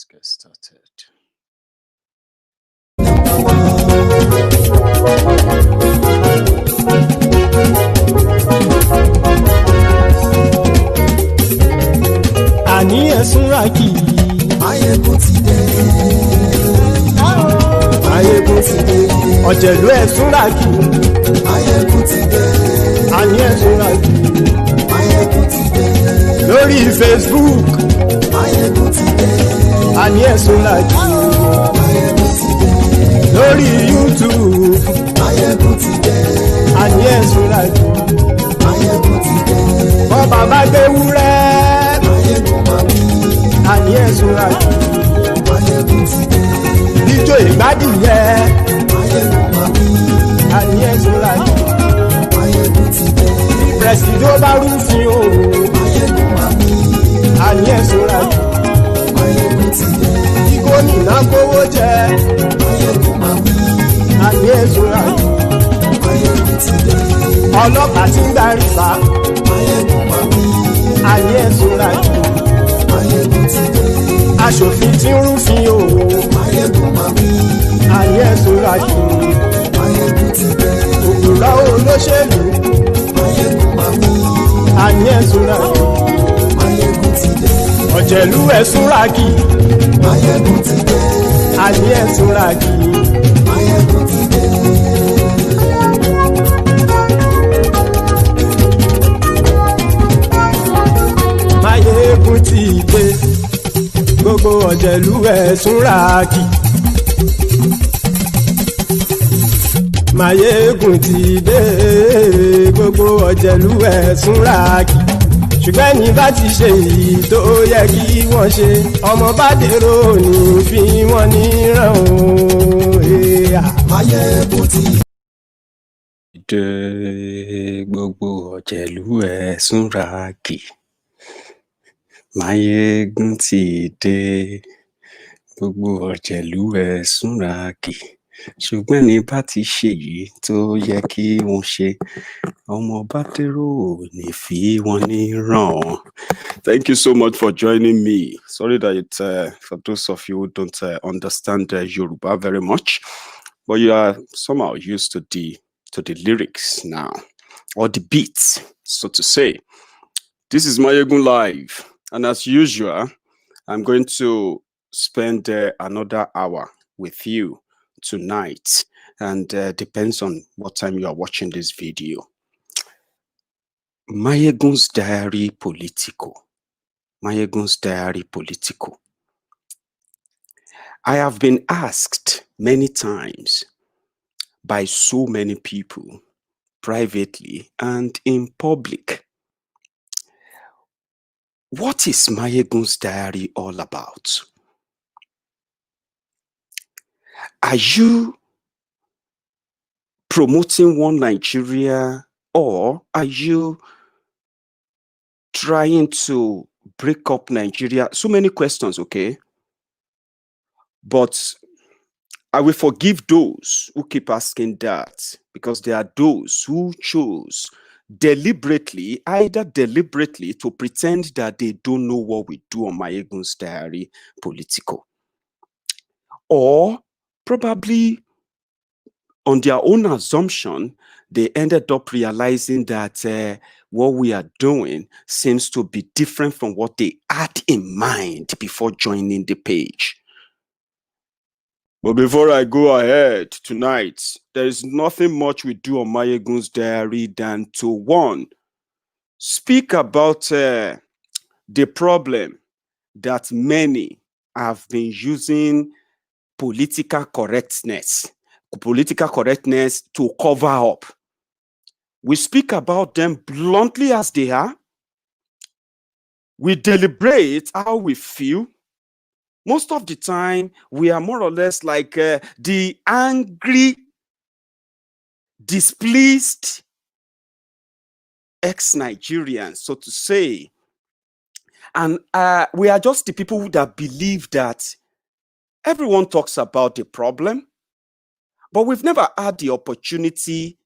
Let's get started. Àní ẹ̀sùn ràkì. Maiyegun ti dé. Maiyegun ti dé. Ọ̀jẹ̀lú ẹ̀sùn ràkì. Maiyegun ti dé. Àní ẹ̀sùn ràkì. Maiyegun ti dé. Lórí Facebook. Maiyegun ti dé. Àní ẹ̀sùn ràkì. Maiyegun ti dé. Lórí YouTube. Maiyegun ti dé. Àní ẹ̀sùn ràkì. Maiyegun ti dé. Wọ́n bàbá gbé wúrẹ́. Maiyegun máa bí. Àní ẹ̀sùn ràkì. Maiyegun ti dé. Ijó ìgbádìyẹ. Maiyegun máa bí. Àní ẹ̀sùn ràkì. Maiyegun ti dé. Pẹ̀sìdó bá rúfin o. Maiyegun máa bí. Àní ẹ̀sùn ràkì. Maiyegun ti dé. Kí gómìnà kówó jẹ. Maiyegun máa bí. Àní ẹ̀sùn ràkì. Maiyegun ti dé. Ọlọ́pàá tí ń darí bá. Maiyegun máa bí. Àní ẹ̀sùn ràkì. Maiyegun ti dé. Aṣòfin tí ń rúfin o. Maiyegun máa bí. Àní ẹ̀sùn ràkì. Maiyegun ti dé. Òpùrọ́ olóṣèlú. Maiyegun máa bí. Àní ẹ̀sùn ràkì. Maiyegun ti dé. Ọ̀jẹ̀lú ẹ̀sùn ràkì. Maiyegun ti dé. Àní ẹ̀sùn ràkì. Maiyegun ti dé. Maiyegun ti dé. Gbogbo ọ̀jẹ̀lú ẹ̀sùn ràkì. Maiyegun ti dé. Gbogbo ọ̀jẹ̀lú ẹ̀sùn ràkì. Ṣùgbọ́n ní bá ti ṣe èyí tó yẹ kí wọ́n ṣe, ọmọ bá dèrò ní fi wọ́n níran o. Maiyegun ti Dé gbogbo ọ̀jẹ̀lú ẹ̀sùn ràkì. Maiyegun ti dé gbogbo ọ̀jẹ̀lú ẹ̀sùn ràkì. Ṣùgbọ́n ní bá ti ṣe èyí tó yẹ kí wọ́n ṣe, ọmọ bá dèrò ní fi wọ́n níran. Thank you so much for joining me. Sorry that for those of you who don't understand Yoruba very much, but you are somehow used to the lyrics now, or the beats, so to say. This is Maiyegun Live, and as usual, I'm going to spend another hour with you tonight, and depends on what time you are watching this video. Maiyegun's Diary Political. Maiyegun's Diary Political. I have been asked many times by so many people, privately and in public, what is Maiyegun's Diary all about? Are you promoting one Nigeria, or are you trying to break up Nigeria? So many questions, okay? But I will forgive those who keep asking that, because there are those who chose deliberately, either deliberately, to pretend that they don't know what we do on Maiyegun's Diary Political, or probably on their own assumption, they ended up realizing that what we are doing seems to be different from what they had in mind before joining the page. But before I go ahead tonight, there is nothing much we do on Maiyegun's Diary than to, one, speak about the problem that many have been using political correctness to cover up. We speak about them bluntly as they are. We deliberate how we feel. Most of the time, we are more or less like the angry, displeased ex-Nigerians, so to say. And we are just the people that believe that everyone talks about the problem, but we've never had the opportunity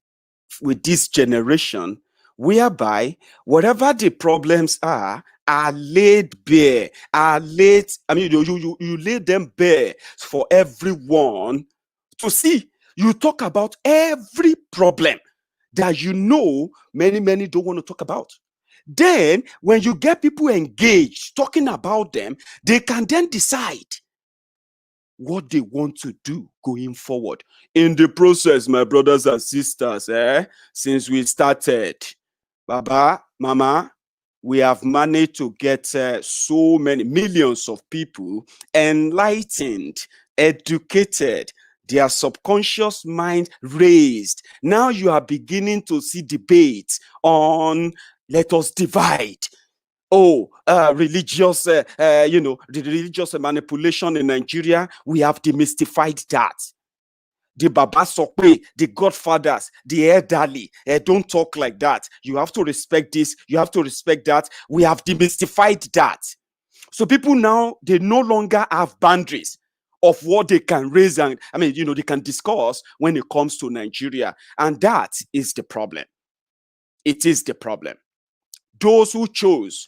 with this generation whereby whatever the problems are, are laid bare, you lay them bare for everyone to see. You talk about every problem that many don't want to talk about. Then, when you get people engaged talking about them, they can then decide what they want to do going forward. In the process, my brothers and sisters, since we started, Baba, Mama, we have managed to get so many millions of people enlightened, educated, their subconscious mind raised. Now you are beginning to see debates on let us divide. The religious manipulation in Nigeria, we have demystified that. The Baba Sokwe, the Godfathers, the elderly, don't talk like that. You have to respect this, you have to respect that. We have demystified that. So people now, they no longer have boundaries of what they can raise and, they can discuss when it comes to Nigeria. And that is the problem. It is the problem. Those who chose,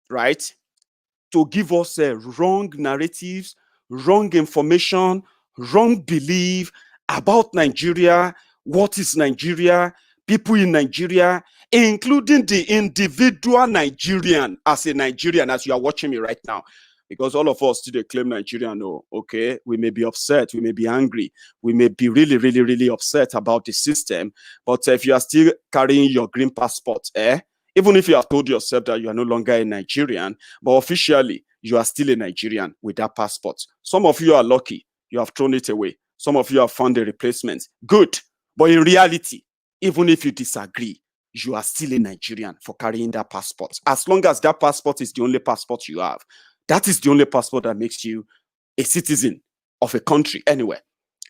right, to give us wrong narratives, wrong information, wrong belief about Nigeria, what is Nigeria, people in Nigeria, including the individual Nigerian as a Nigerian, as you are watching me right now. Because all of us today claim Nigerian. Oh, okay, we may be upset, we may be angry, we may be really, really, really upset about the system. But if you are still carrying your green passport, even if you have told yourself that you are no longer a Nigerian, but officially you are still a Nigerian with that passport. Some of you are lucky, you have thrown it away. Some of you have found a replacement. Good. But in reality, even if you disagree, you are still a Nigerian for carrying that passport. As long as that passport is the only passport you have, that is the only passport that makes you a citizen of a country anywhere.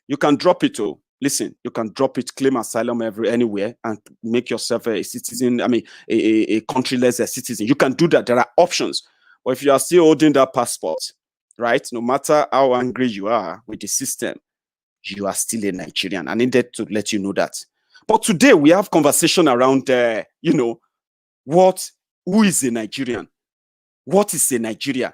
You can drop it. Listen, you can drop it, claim asylum anywhere, and make yourself a citizen. A countryless citizen. You can do that. There are options. But if you are still holding that passport, right, no matter how angry you are with the system, you are still a Nigerian. I needed to let you know that. But today we have conversation around, who is a Nigerian? What is a Nigeria?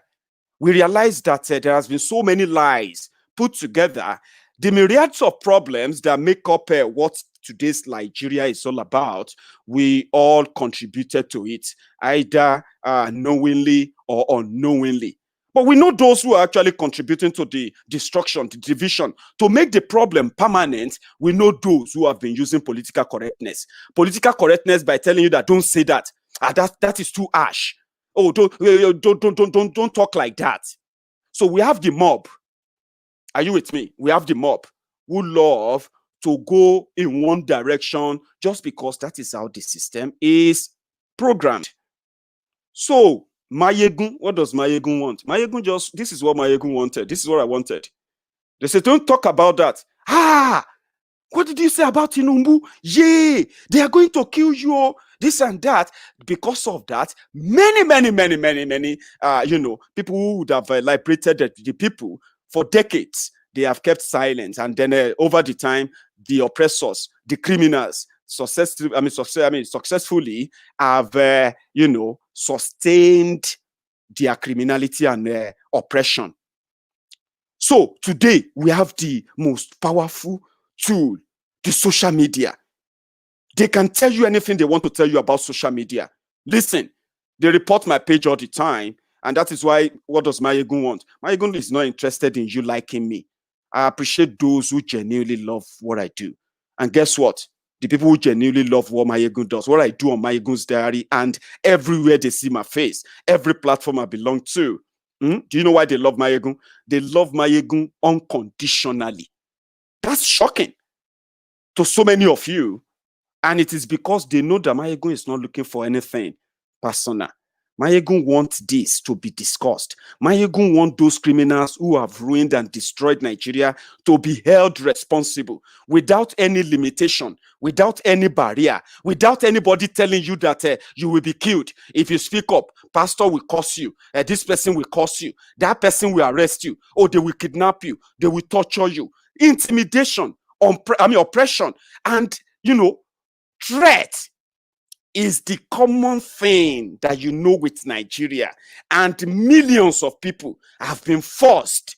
We realize that there has been so many lies put together. The myriads of problems that make up what today's Nigeria is all about, we all contributed to it, either knowingly or unknowingly. But we know those who are actually contributing to the destruction, the division, to make the problem permanent. We know those who have been using political correctness. Political correctness by telling you that don't say that. That is too harsh. Oh, don't talk like that. So we have the mob. Are you with me? We have the mob who love to go in one direction just because that is how the system is programmed. So Maiyegun, what does Maiyegun want? Maiyegun this is what Maiyegun wanted. This is what I wanted. They said, don't talk about that. What did you say about Tinubu? Yay, they are going to kill you, this and that. Because of that, many, people who would have liberated the people for decades, they have kept silent. And then over the time, the oppressors, the criminals, successfully have, sustained their criminality and oppression. So today, we have the most powerful tool, the social media. They can tell you anything they want to tell you about social media. Listen, they report my page all the time, and that is why, what does Maiyegun want? Maiyegun is not interested in you liking me. I appreciate those who genuinely love what I do. And guess what? The people who genuinely love what Maiyegun does, what I do on Maiyegun's diary, and everywhere they see my face, every platform I belong to. Do you know why they love Maiyegun? They love Maiyegun unconditionally. That's shocking to so many of you. And it is because they know that Maiyegun is not looking for anything personal. Maiyegun wants this to be discussed. Maiyegun wants those criminals who have ruined and destroyed Nigeria to be held responsible without any limitation, without any barrier, without anybody telling you that you will be killed. If you speak up, pastor will curse you. This person will curse you. That person will arrest you. Or they will kidnap you. They will torture you. Intimidation, oppression, and, threat. is the common thing that you know with Nigeria. And millions of people have been forced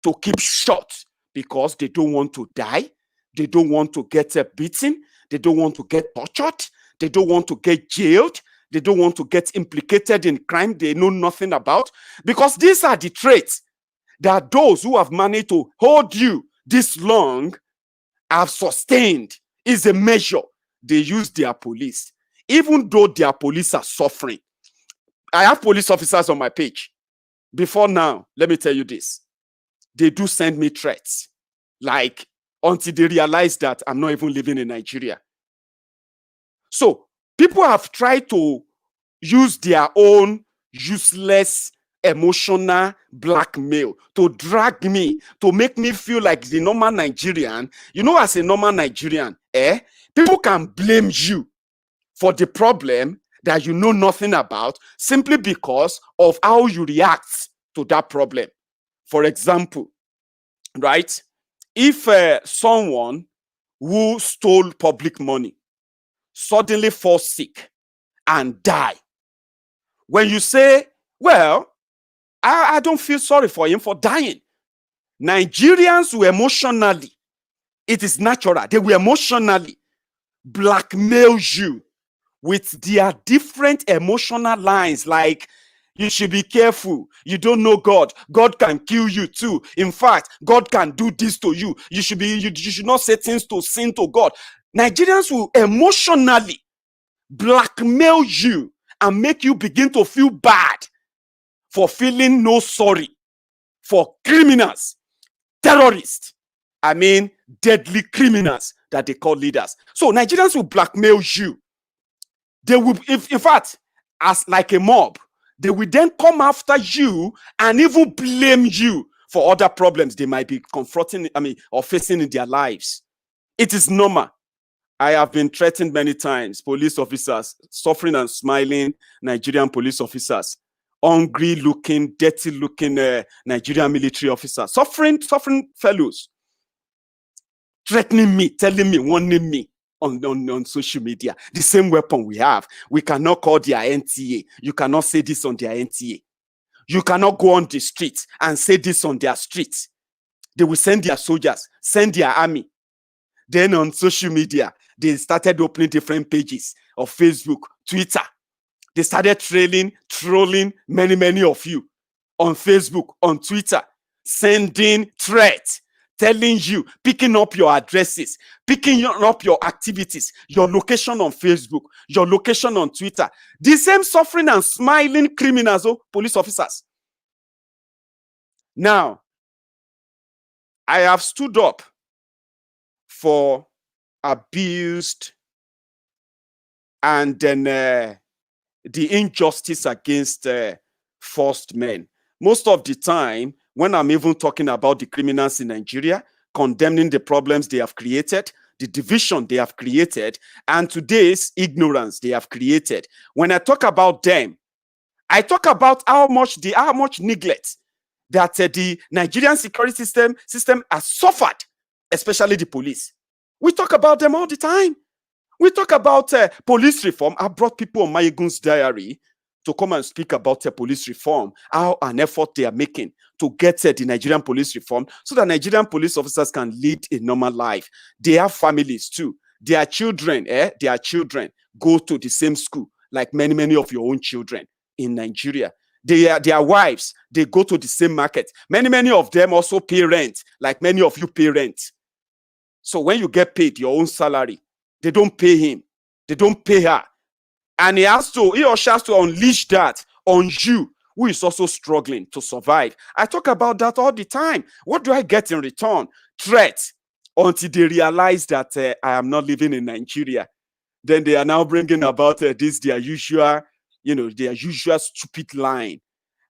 to keep short because they don't want to die. They don't want to get beaten. They don't want to get tortured. They don't want to get jailed. They don't want to get implicated in crime they know nothing about. Because these are the traits that those who have managed to hold you this long have sustained. Is a measure. They use their police. Even though their police are suffering. I have police officers on my page. Before now, let me tell you this. They do send me threats. Like, until they realize that I'm not even living in Nigeria. So, people have tried to use their own useless emotional blackmail to drag me, to make me feel like the normal Nigerian. You know, as a normal Nigerian, people can blame you for the problem that you know nothing about simply because of how you react to that problem. For example, right? If someone who stole public money suddenly falls sick and die, when you say, well, I don't feel sorry for him for dying. Nigerians will emotionally, it is natural, they will emotionally blackmail you with their different emotional lines, like, you should be careful. You don't know God. God can kill you too. In fact, God can do this to you. You should not say things to sin to God. Nigerians will emotionally blackmail you and make you begin to feel bad for feeling no sorry for criminals, terrorists. I mean, deadly criminals that they call leaders. So Nigerians will blackmail you. They will, in fact, as like a mob, they will then come after you and even blame you for other problems they might be confronting, or facing in their lives. It is normal. I have been threatened many times. Police officers, suffering and smiling Nigerian police officers, hungry looking, dirty looking Nigerian military officers, suffering fellows, threatening me, telling me, warning me on social media. The same weapon we have. We cannot call their NTA. You cannot say this on their NTA. You cannot go on the street and say this on their streets. They will send their soldiers, send their army. Then on social media, they started opening different pages of Facebook, Twitter. They started trolling many of you on Facebook, on Twitter, sending threats, telling you, picking up your addresses, picking up your activities, your location on Facebook, your location on Twitter. The same suffering and smiling criminals, police officers. Now, I have stood up for abused and then the injustice against forced men. Most of the time, when I'm even talking about the criminals in Nigeria, condemning the problems they have created, the division they have created, and today's ignorance they have created. When I talk about them, I talk about how much neglect that the Nigerian security system has suffered, especially the police. We talk about them all the time. We talk about police reform. I brought people on Maiyegun's diary to come and speak about police reform, how an effort they are making to get the Nigerian police reform so that Nigerian police officers can lead a normal life. They have families too. Their children go to the same school like many of your own children in Nigeria. Their wives, they go to the same market. Many of them also pay rent like many of you pay rent. So when you get paid your own salary, they don't pay him. They don't pay her. And he or she has to unleash that on you, who is also struggling to survive. I talk about that all the time. What do I get in return? Threat. Until they realize that I am not living in Nigeria. Then they are now bringing about their usual stupid line.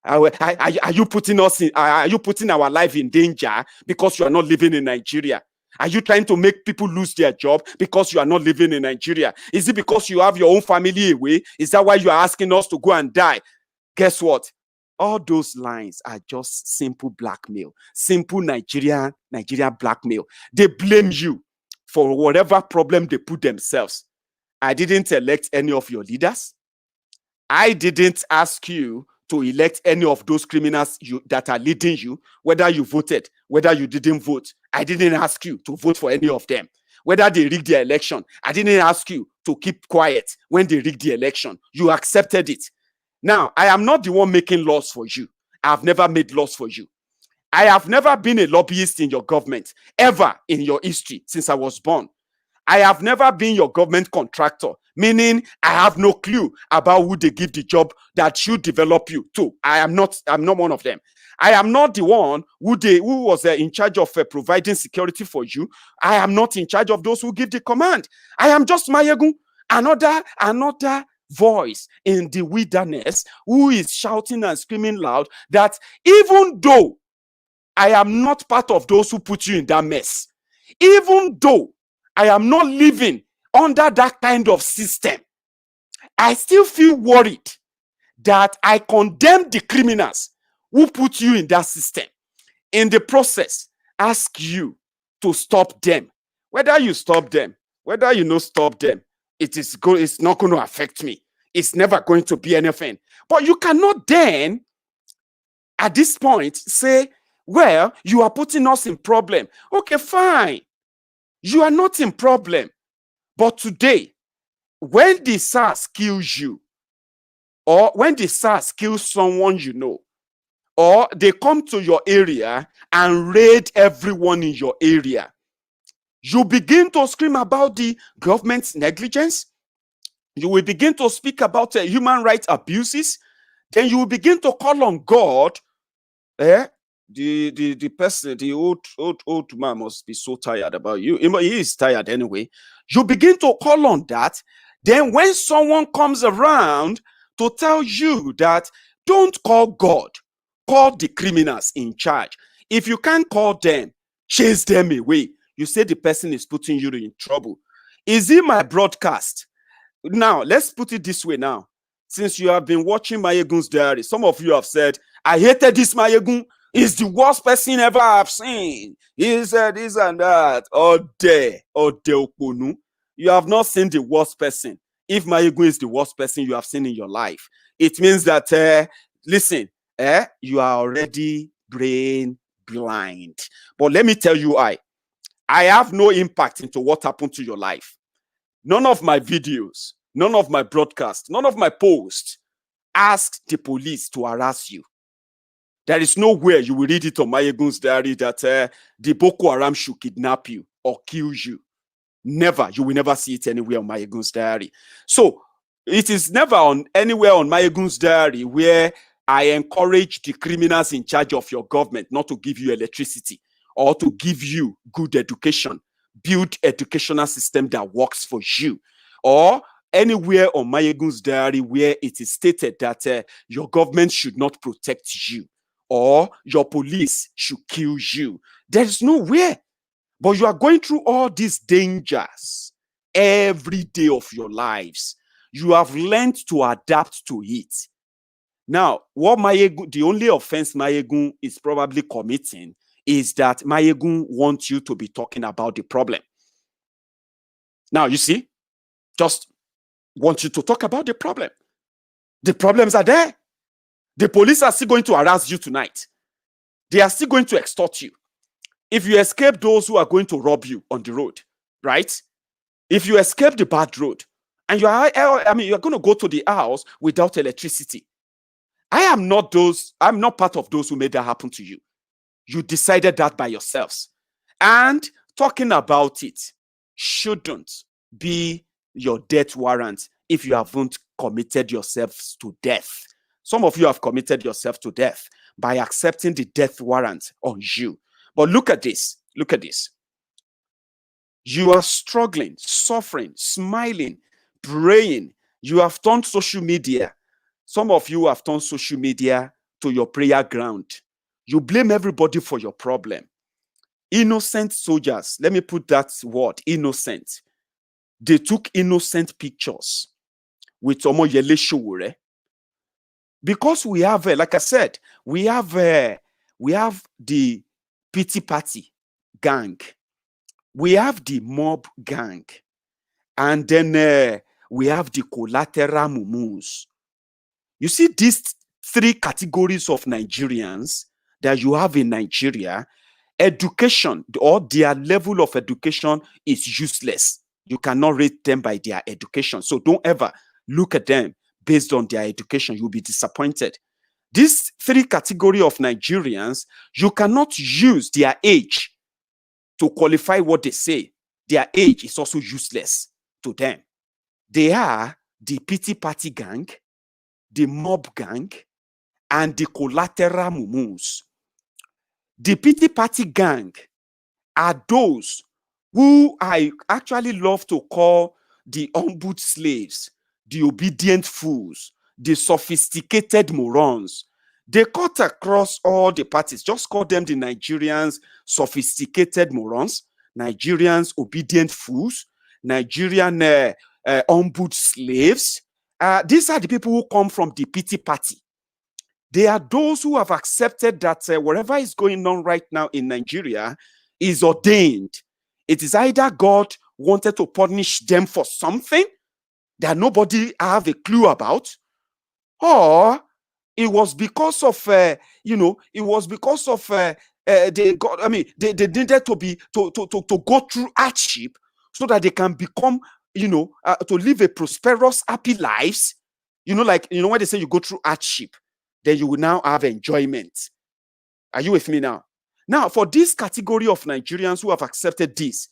Are you putting our life in danger because you are not living in Nigeria? Are you trying to make people lose their job because you are not living in Nigeria? Is it because you have your own family away? Is that why you are asking us to go and die? Guess what? All those lines are just simple blackmail, simple Nigerian blackmail. They blame you for whatever problem they put themselves. I didn't elect any of your leaders. I didn't ask you to elect any of those criminals that are leading you, whether you voted, whether you didn't vote. I didn't ask you to vote for any of them. Whether they rigged their election, I didn't ask you to keep quiet when they rigged the election. You accepted it. Now, I am not the one making laws for you. I have never made laws for you. I have never been a lobbyist in your government, ever in your history since I was born. I have never been your government contractor, meaning I have no clue about who they give the job that should develop you to. I'm not one of them. I am not the one who was in charge of providing security for you. I am not in charge of those who give the command. I am just Maiyegun, another voice in the wilderness who is shouting and screaming loud that even though I am not part of those who put you in that mess, even though I am not living under that kind of system, I still feel worried that I condemn the criminals who put you in that system. In the process, ask you to stop them. Whether you stop them, whether you not stop them, it's not going to affect me. It's never going to be anything. But you cannot then, at this point, say, well, you are putting us in problem. Okay, fine. You are not in problem. But today, when the SARS kills you, or when the SARS kills someone you know, or they come to your area and raid everyone in your area, you begin to scream about the government's negligence. You will begin to speak about human rights abuses. Then you will begin to call on God. The person, the old man must be so tired about you. He is tired anyway. You begin to call on that. Then when someone comes around to tell you that don't call God, call the criminals in charge. If you can't call them, chase them away. You say the person is putting you in trouble. Is it my broadcast? Now, let's put it this way now. Since you have been watching Maiyegun's diary, some of you have said, I hated this Maiyegun. He's the worst person ever I've seen. He said this and that. You have not seen the worst person. If Maiyegun is the worst person you have seen in your life, it means that, listen, you are already brain blind. But let me tell you, I have no impact into what happened to your life. None of my videos, none of my broadcasts, none of my posts ask the police to harass you. There is nowhere you will read it on Maiyegun's diary that the Boko Haram should kidnap you or kill you. Never. You will never see it anywhere on Maiyegun's diary. So it is never anywhere on Maiyegun's diary where I encourage the criminals in charge of your government not to give you electricity or to give you good education, build educational system that works for you, or anywhere on Maiyegun's diary where it is stated that your government should not protect you or your police should kill you. There is nowhere. But you are going through all these dangers every day of your lives. You have learned to adapt to it. Now, what the only offense Maiyegun is probably committing is that Maiyegun wants you to be talking about the problem. Now, you see, just want you to talk about the problem. The problems are there. The police are still going to harass you tonight. They are still going to extort you. If you escape those who are going to rob you on the road, right? If you escape the bad road and you're going to go to the house without electricity. I'm not part of those who made that happen to you. You decided that by yourselves. And talking about it shouldn't be your death warrant if you haven't committed yourselves to death. Some of you have committed yourself to death by accepting the death warrant on you. But look at this. Look at this. You are struggling, suffering, smiling, praying. You have turned social media. Some of you have turned social media to your prayer ground. You blame everybody for your problem. Innocent soldiers. Let me put that word, innocent. They took innocent pictures with Omoyele Sowore. Because we have, like I said, we have the pity party gang. We have the mob gang. And then we have the collateral mumus. You see these three categories of Nigerians that you have in Nigeria. Education or their level of education is useless. You cannot rate them by their education. So don't ever look at them based on their education. You'll be disappointed. These three category of Nigerians, you cannot use their age to qualify what they say. Their age is also useless to them. They are the pity party gang, the mob gang, and the collateral mumus. The pity party gang are those who I actually love to call the humble slaves, the obedient fools, the sophisticated morons. They cut across all the parties. Just call them the Nigerians sophisticated morons, Nigerians obedient fools, Nigerian humble slaves. These are the people who come from the pity party. They are those who have accepted that whatever is going on right now in Nigeria is ordained. It is either God wanted to punish them for something that nobody have a clue about, or it was because of they needed to be to go through hardship so that they can become to live a prosperous, happy lives. Like when they say you go through hardship, then you will now have enjoyment. Are you with me now? Now, for this category of Nigerians who have accepted this,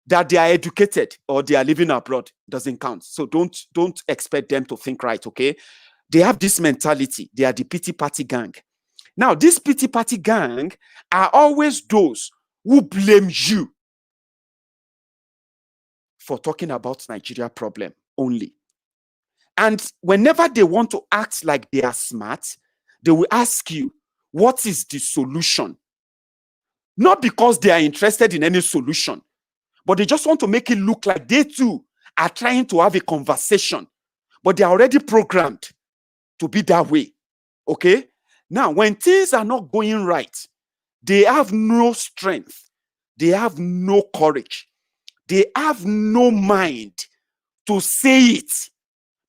that they are educated or they are living abroad, doesn't count. So don't expect them to think right, okay? They have this mentality. They are the pity party gang. Now, this pity party gang are always those who blame you for talking about Nigeria problem only. And whenever they want to act like they are smart, they will ask you, what is the solution? Not because they are interested in any solution, but they just want to make it look like they too are trying to have a conversation, but they are already programmed to be that way. Okay? Now, when things are not going right, they have no strength. They have no courage. They have no mind to say it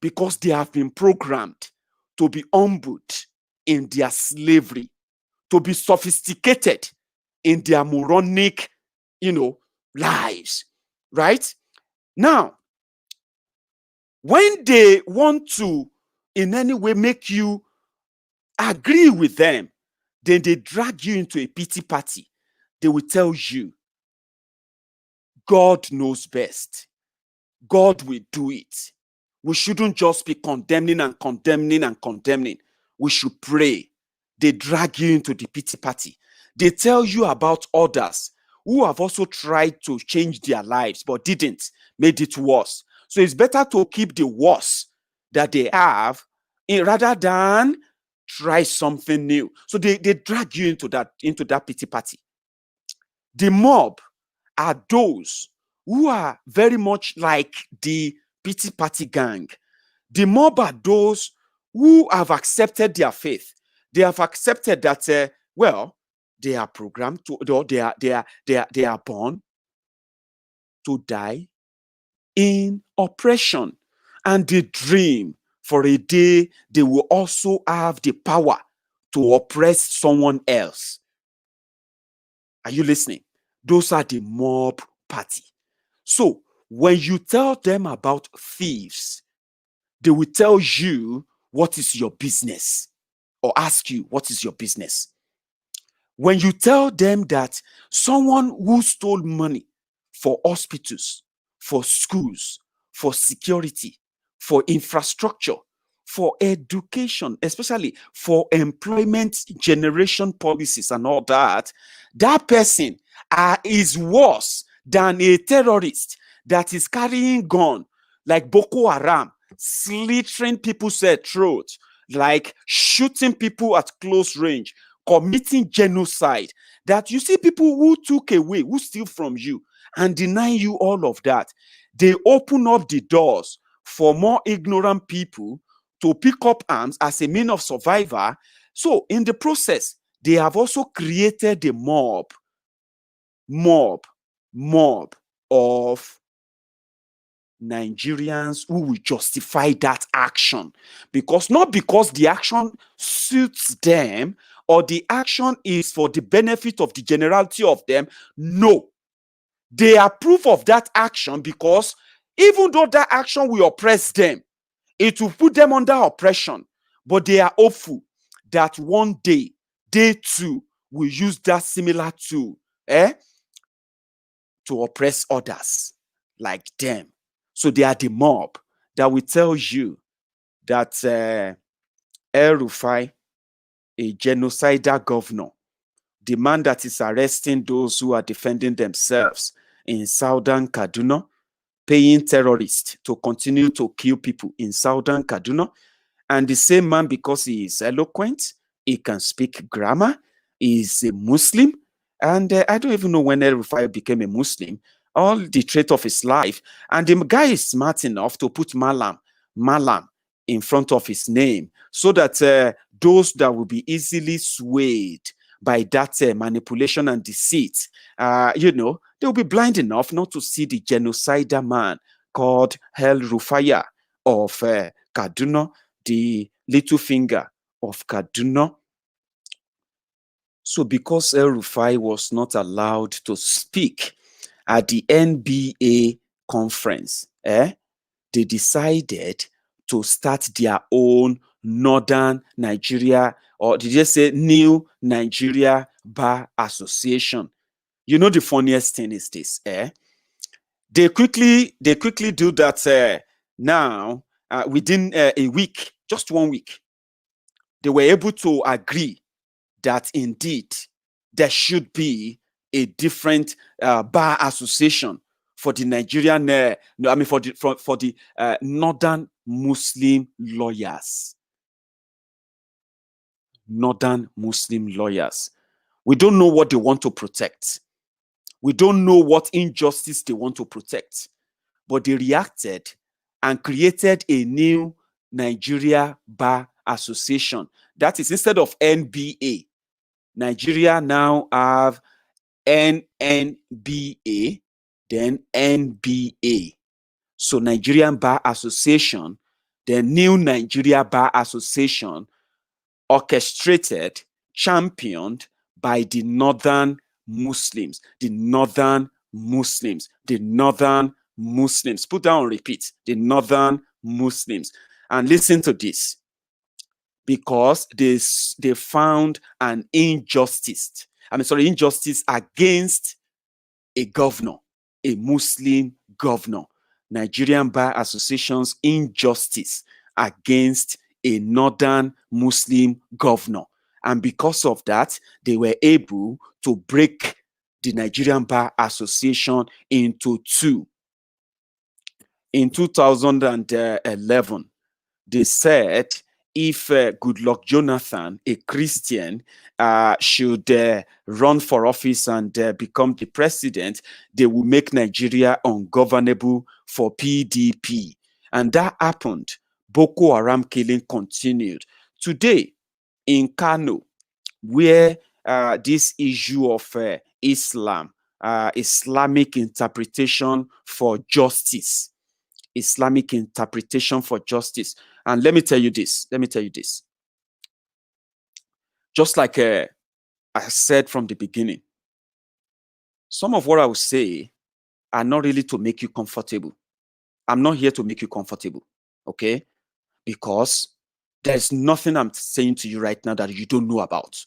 because they have been programmed to be humbled in their slavery, to be sophisticated in their moronic, lives, right? Now, when they want to in any way make you agree with them, then they drag you into a pity party. They will tell you, God knows best. God will do it. We shouldn't just be condemning and condemning and condemning. We should pray. They drag you into the pity party. They tell you about others who have also tried to change their lives but didn't, made it worse. So it's better to keep the worst that they have rather than try something new. So they drag you into that pity party. The mob are those who are very much like the pity party gang. The mob are those who have accepted their faith. They have accepted that, they are programmed to, or they are born to die in oppression, and they dream for a day they will also have the power to oppress someone else. Are you listening? Those are the mob party. So when you tell them about thieves, they will tell you, what is your business? Or ask you, what is your business? When you tell them that someone who stole money for hospitals, for schools, for security, for infrastructure, for education, especially for employment generation policies and all that, that person is worse than a terrorist that is carrying gun like Boko Haram, slitting people's throats, like shooting people at close range, committing genocide. That you see people who took away, who steal from you and deny you all of that. They open up the doors for more ignorant people to pick up arms as a means of survival. So in the process, they have also created a mob of Nigerians who will justify that action, not because the action suits them or the action is for the benefit of the generality of them. No, they approve of that action because even though that action will oppress them, it will put them under oppression, but they are hopeful that one day they too will use that similar tool to oppress others like them. So they are the mob that will tell you that El-Rufai, a genocidal governor, the man that is arresting those who are defending themselves in southern Kaduna, paying terrorists to continue to kill people in southern Kaduna, and the same man, because he is eloquent, he can speak grammar, he is a Muslim, and I don't even know when El-Rufai became a Muslim, all the trait of his life, and the guy is smart enough to put Malam in front of his name, so that those that will be easily swayed by that manipulation and deceit, they'll be blind enough not to see the genocidal man called El-Rufai of Kaduna, the little finger of Kaduna. So because El-Rufai was not allowed to speak at the NBA conference, they decided to start their own Northern Nigeria, or did they say New Nigeria Bar Association? You know, the funniest thing is this, they quickly do that now within a week, just 1 week. They were able to agree that indeed there should be a different bar association for the Nigerian, for the Northern Muslim lawyers. Northern Muslim lawyers. We don't know what they want to protect. We don't know what injustice they want to protect. But they reacted and created a new Nigeria Bar Association. That is, instead of NBA, Nigeria now have NNBA, then NBA. So Nigerian Bar Association, the new Nigeria Bar Association, orchestrated, championed by the Northern Muslims, the Northern Muslims, the Northern Muslims. Put down on repeat, the Northern Muslims. And listen to this, because they found an injustice against a governor, a Muslim governor. Nigerian Bar Association's injustice against a Northern Muslim governor. And because of that, they were able to break the Nigerian Bar Association into two. In 2011, they said if Goodluck Jonathan, a Christian, should run for office and become the president, they will make Nigeria ungovernable for PDP. And that happened. Boko Haram killing continued. Today, in Kano, where this issue of Islamic interpretation for justice, Islamic interpretation for justice. And let me tell you this. Just like I said from the beginning, some of what I will say are not really to make you comfortable. I'm not here to make you comfortable, okay? Because there's nothing I'm saying to you right now that you don't know about.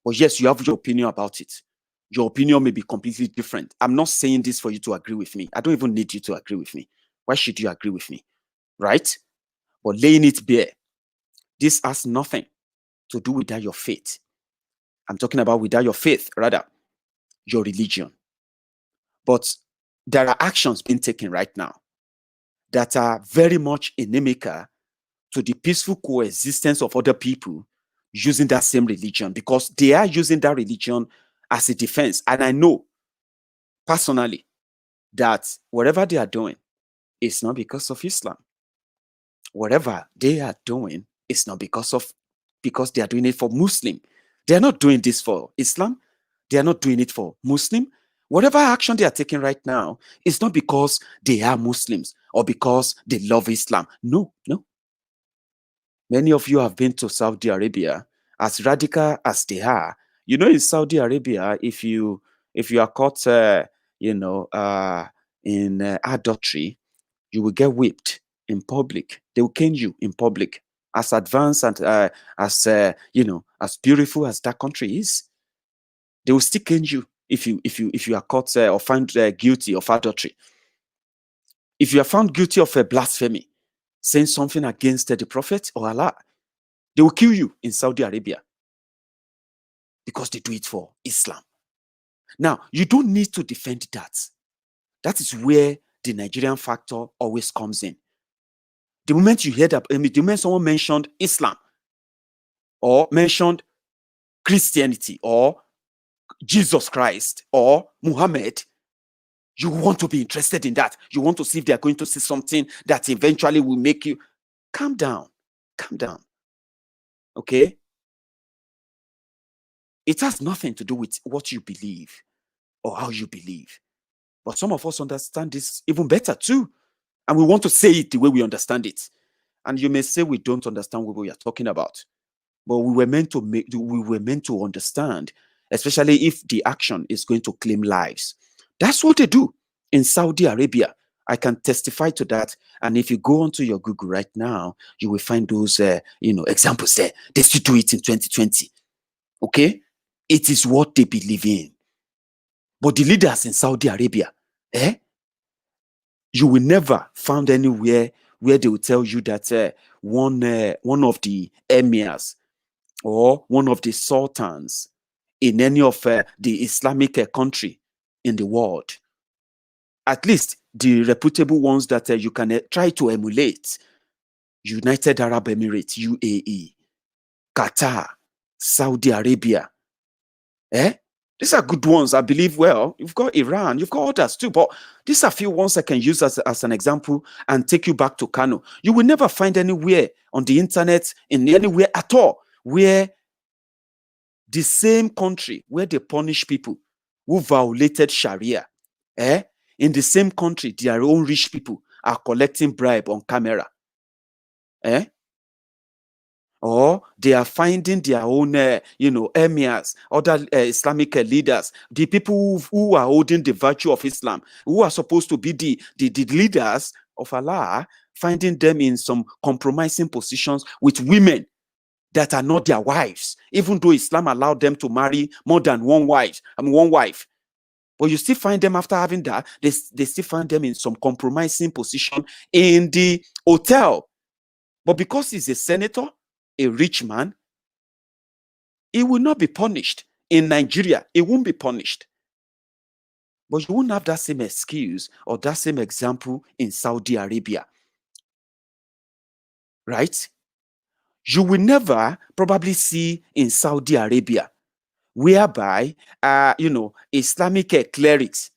But yes, you have your opinion about it. Your opinion may be completely different. I'm not saying this for you to agree with me. I don't even need you to agree with me. Why should you agree with me? Right? But laying it bare, this has nothing to do with your faith. I'm talking about without your faith, rather, your religion. But there are actions being taken right now that are very much inimical to the peaceful coexistence of other people using that same religion, because they are using that religion as a defense. And I know personally that whatever they are doing, it's not because of Islam. Whatever they are doing is not because they are doing it for Muslim. They are not doing this for Islam. They are not doing it for Muslim. Whatever action they are taking right now is not because they are Muslims or because they love Islam. No, no. Many of you have been to Saudi Arabia, as radical as they are. You know, in Saudi Arabia, if you are caught, in adultery, you will get whipped in public. They will cane you in public. As advanced and as beautiful as that country is, they will still cane you if you are caught or found guilty of adultery. If you are found guilty of blasphemy, saying something against the Prophet or Allah, they will kill you in Saudi Arabia because they do it for Islam. Now, you don't need to defend that. That is where the Nigerian factor always comes in. The moment you hear that, the moment someone mentioned Islam or mentioned Christianity or Jesus Christ or Muhammad, you want to be interested in that. You want to see if they are going to say something that eventually will make you calm down. Calm down. Okay? It has nothing to do with what you believe or how you believe. But some of us understand this even better too. And we want to say it the way we understand it. And you may say we don't understand what we are talking about. But we were meant to understand, especially if the action is going to claim lives. That's what they do in Saudi Arabia. I can testify to that. And if you go onto your Google right now, you will find those examples there. They still do it in 2020. Okay? It is what they believe in. But the leaders in Saudi Arabia, you will never find anywhere where they will tell you that one of the emirs or one of the sultans in any of the Islamic country in the world, at least the reputable ones that you can try to emulate: United Arab Emirates, UAE, Qatar, Saudi Arabia. These are good ones, I believe. Well, you've got Iran, you've got others too, but these are few ones I can use as an example and take you back to Kano. You will never find anywhere on the internet, in anywhere at all, where the same country where they punish people who violated Sharia, in the same country, their own rich people are collecting bribe on camera. Or they are finding their own, emirs, other Islamic leaders, the people who are holding the virtue of Islam, who are supposed to be the leaders of Allah, finding them in some compromising positions with women that are not their wives, even though Islam allowed them to marry more than one wife. But you still find them, after having that, they still find them in some compromising position in the hotel. But because he's a senator, a rich man, he will not be punished. In Nigeria, he won't be punished. But you won't have that same excuse or that same example in Saudi Arabia. Right? You will never probably see in Saudi Arabia whereby, Islamic clerics.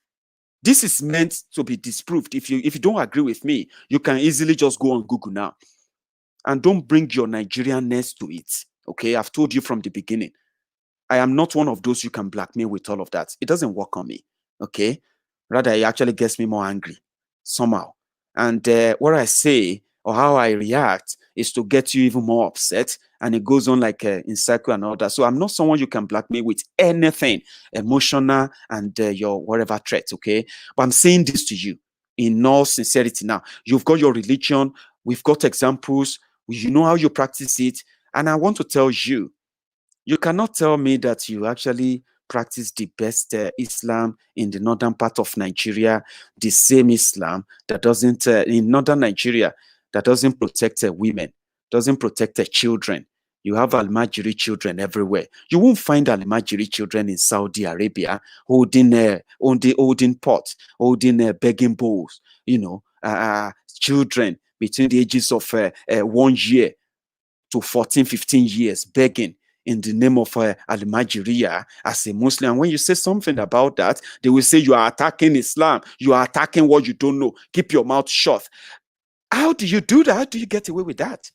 This is meant to be disproved. If you don't agree with me, you can easily just go on Google now. And don't bring your Nigerianness to it. Okay, I've told you from the beginning. I am not one of those you can blackmail with all of that. It doesn't work on me. Okay, rather it actually gets me more angry somehow. And what I say or how I react is to get you even more upset. And it goes on like in circle and all that. So I'm not someone you can blackmail with anything emotional and your whatever threat. Okay, but I'm saying this to you in all sincerity. Now you've got your religion. We've got examples. You know how you practice it. And I want to tell you, you cannot tell me that you actually practice the best Islam in the northern part of Nigeria, the same Islam that doesn't, in northern Nigeria, that doesn't protect women, doesn't protect children. You have Almajiri children everywhere. You won't find Almajiri children in Saudi Arabia holding pots, holding begging bowls, children between the ages of 1 year to 14, 15 years begging in the name of Al-Majiriya as a Muslim. And when you say something about that, they will say you are attacking Islam. You are attacking what you don't know. Keep your mouth shut. How do you do that? How do you get away with that?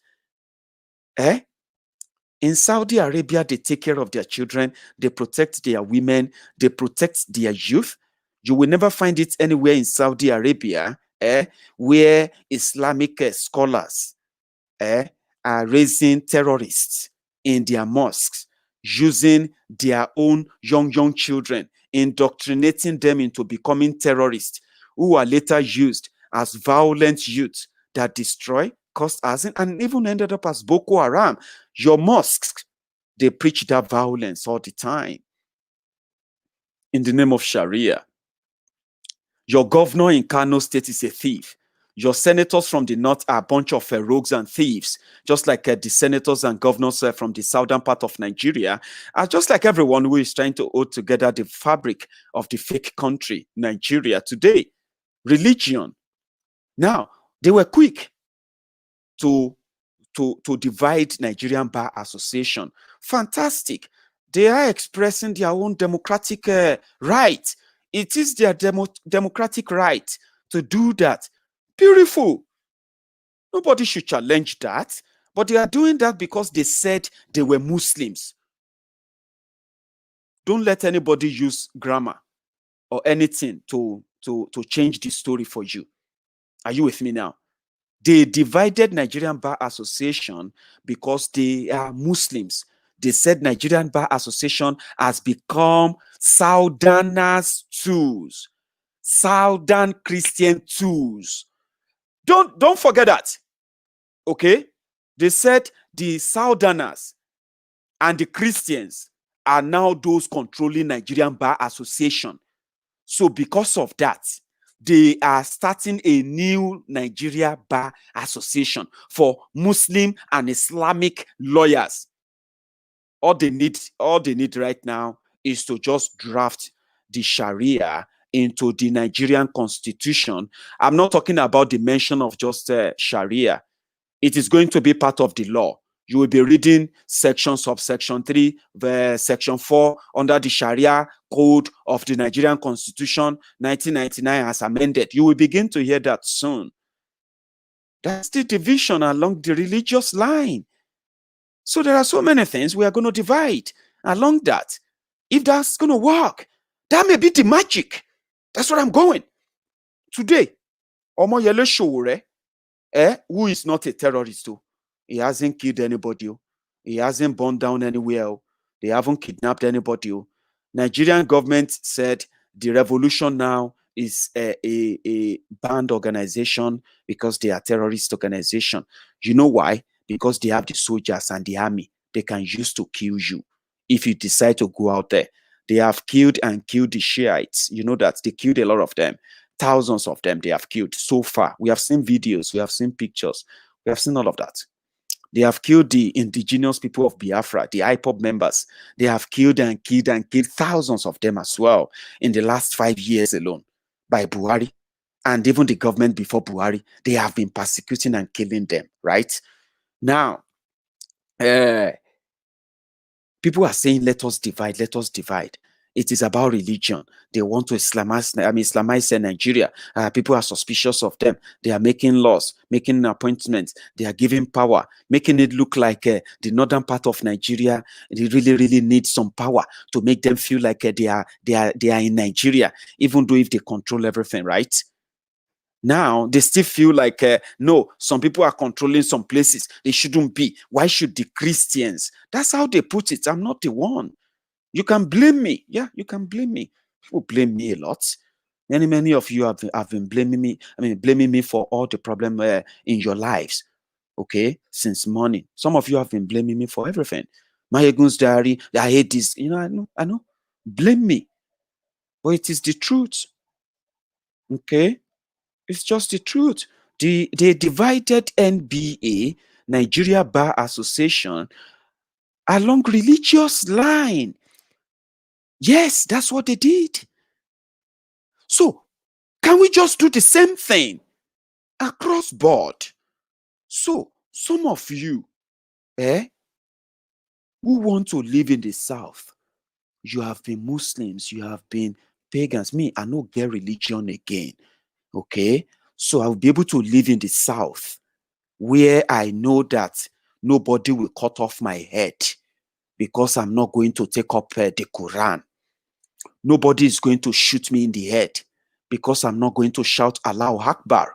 In Saudi Arabia, they take care of their children. They protect their women. They protect their youth. You will never find it anywhere in Saudi Arabia where Islamic scholars are raising terrorists in their mosques, using their own young children, indoctrinating them into becoming terrorists, who are later used as violent youth that destroy, caused arson, and even ended up as Boko Haram. Your mosques, they preach that violence all the time in the name of Sharia. Your governor in Kano State is a thief. Your senators from the north are a bunch of rogues and thieves, just like the senators and governors from the southern part of Nigeria are just like everyone who is trying to hold together the fabric of the fake country, Nigeria, today. Religion. Now, they were quick to divide Nigerian Bar Association. Fantastic. They are expressing their own democratic right. It is their democratic right to do that. Beautiful. Nobody should challenge that. But they are doing that because they said they were Muslims. Don't let anybody use grammar or anything to change the story for you. Are you with me now? They divided Nigerian Bar Association because they are Muslims. They said Nigerian Bar Association has become Southerners' tools, Southern Christian tools. Don't forget that. Okay? They said the Southerners and the Christians are now those controlling Nigerian Bar Association. So because of that, they are starting a new Nigeria Bar Association for Muslim and Islamic lawyers. All they need right now is to just draft the Sharia into the Nigerian constitution. I'm not talking about the mention of just Sharia. It is going to be part of the law. You will be reading sections of Section 3, Section 4 under the Sharia Code of the Nigerian Constitution 1999 as amended. You will begin to hear that soon. That's the division along the religious line. So there are so many things we are going to divide along that. If that's going to work, that may be the magic. That's what I'm going. Today, Omoyele Sowore, who is not a terrorist, he hasn't killed anybody. He hasn't burned down anywhere. They haven't kidnapped anybody. Nigerian government said the revolution now is a banned organization because they are terrorist organization. You know why? Because they have the soldiers and the army they can use to kill you if you decide to go out there. They have killed the Shiites. You know that they killed a lot of them. Thousands of them they have killed so far. We have seen videos, we have seen pictures, we have seen all of that. They have killed the indigenous people of Biafra, the IPOB members. They have killed thousands of them as well in the last 5 years alone by Buhari. And even the government before Buhari, they have been persecuting and killing them, right? Now, people are saying, let us divide, let us divide. It is about religion. They want to Islamize Nigeria. People are suspicious of them. They are making laws, making appointments. They are giving power, making it look like the northern part of Nigeria. They really need some power to make them feel like they are in Nigeria, even though if they control everything, right? Now they still feel like no, some people are controlling some places. They shouldn't be. Why should the Christians? That's how they put it. I'm not the one. You can blame me. Yeah, you can blame me. People blame me a lot. Many of you have been blaming me. Blaming me for all the problem in your lives. Okay, since morning. Some of you have been blaming me for everything. Maiyegun's diary. I hate this. I know. Blame me, but it is the truth. Okay, it's just the truth. They divided NBA, Nigeria Bar Association, along religious line. Yes, that's what they did. So, can we just do the same thing across board? So, some of you, who want to live in the South, you have been Muslims, you have been pagans. Me, I no get religion again. Okay? So, I'll be able to live in the South where I know that nobody will cut off my head because I'm not going to take up the Quran. Nobody is going to shoot me in the head because I'm not going to shout Allahu Akbar.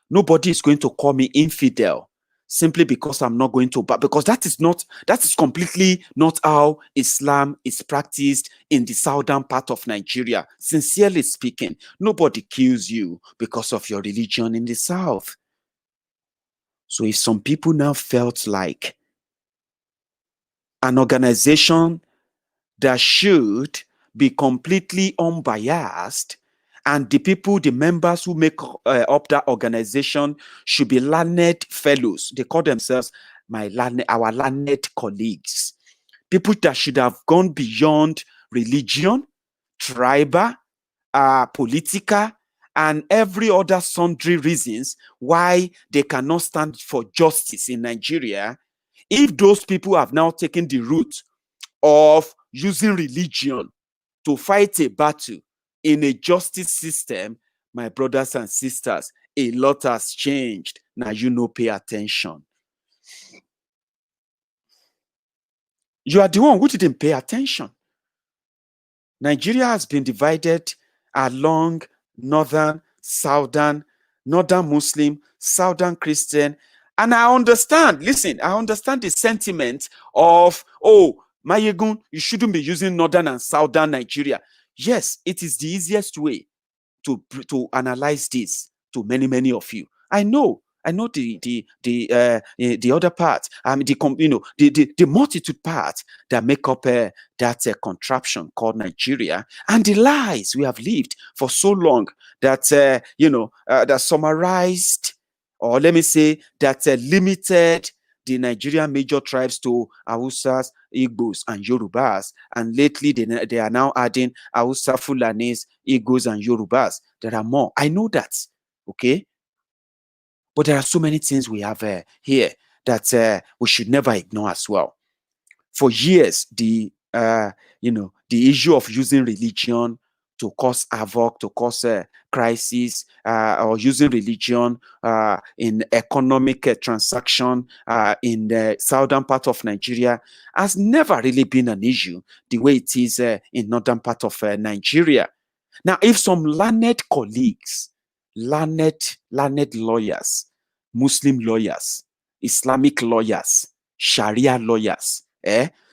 Nobody is going to call me infidel simply because I'm not going to, but because that is completely not how Islam is practiced in the southern part of Nigeria. Sincerely speaking, nobody kills you because of your religion in the south. So if some people now felt like an organization that should be completely unbiased, and the people, the members who make up that organization should be learned fellows. They call themselves our learned colleagues. People that should have gone beyond religion, tribal, political, and every other sundry reasons why they cannot stand for justice in Nigeria. If those people have now taken the route of using religion to fight a battle in a justice system, my brothers and sisters, a lot has changed. Now pay attention. You are the one who didn't pay attention. Nigeria has been divided along northern, southern, northern Muslim, southern Christian. And I understand, listen, I understand the sentiment of, oh, Maiyegun, you shouldn't be using northern and southern Nigeria. Yes, it is the easiest way to analyze this to many of you. I know the other part, the multitude part that make up that contraption called Nigeria, and the lies we have lived for so long that that summarized, or let me say that limited the Nigerian major tribes to Hausas, Igbos, and Yorubas. And lately, they are now adding Hausa, Fulanis, Igbos, and Yorubas. There are more. I know that. Okay? But there are so many things we have here that we should never ignore as well. For years, the issue of using religion to cause havoc, to cause crisis, or using religion in economic transaction in the southern part of Nigeria has never really been an issue the way it is in northern part of Nigeria. Now, if some learned colleagues, learned lawyers, Muslim lawyers, Islamic lawyers, Sharia lawyers,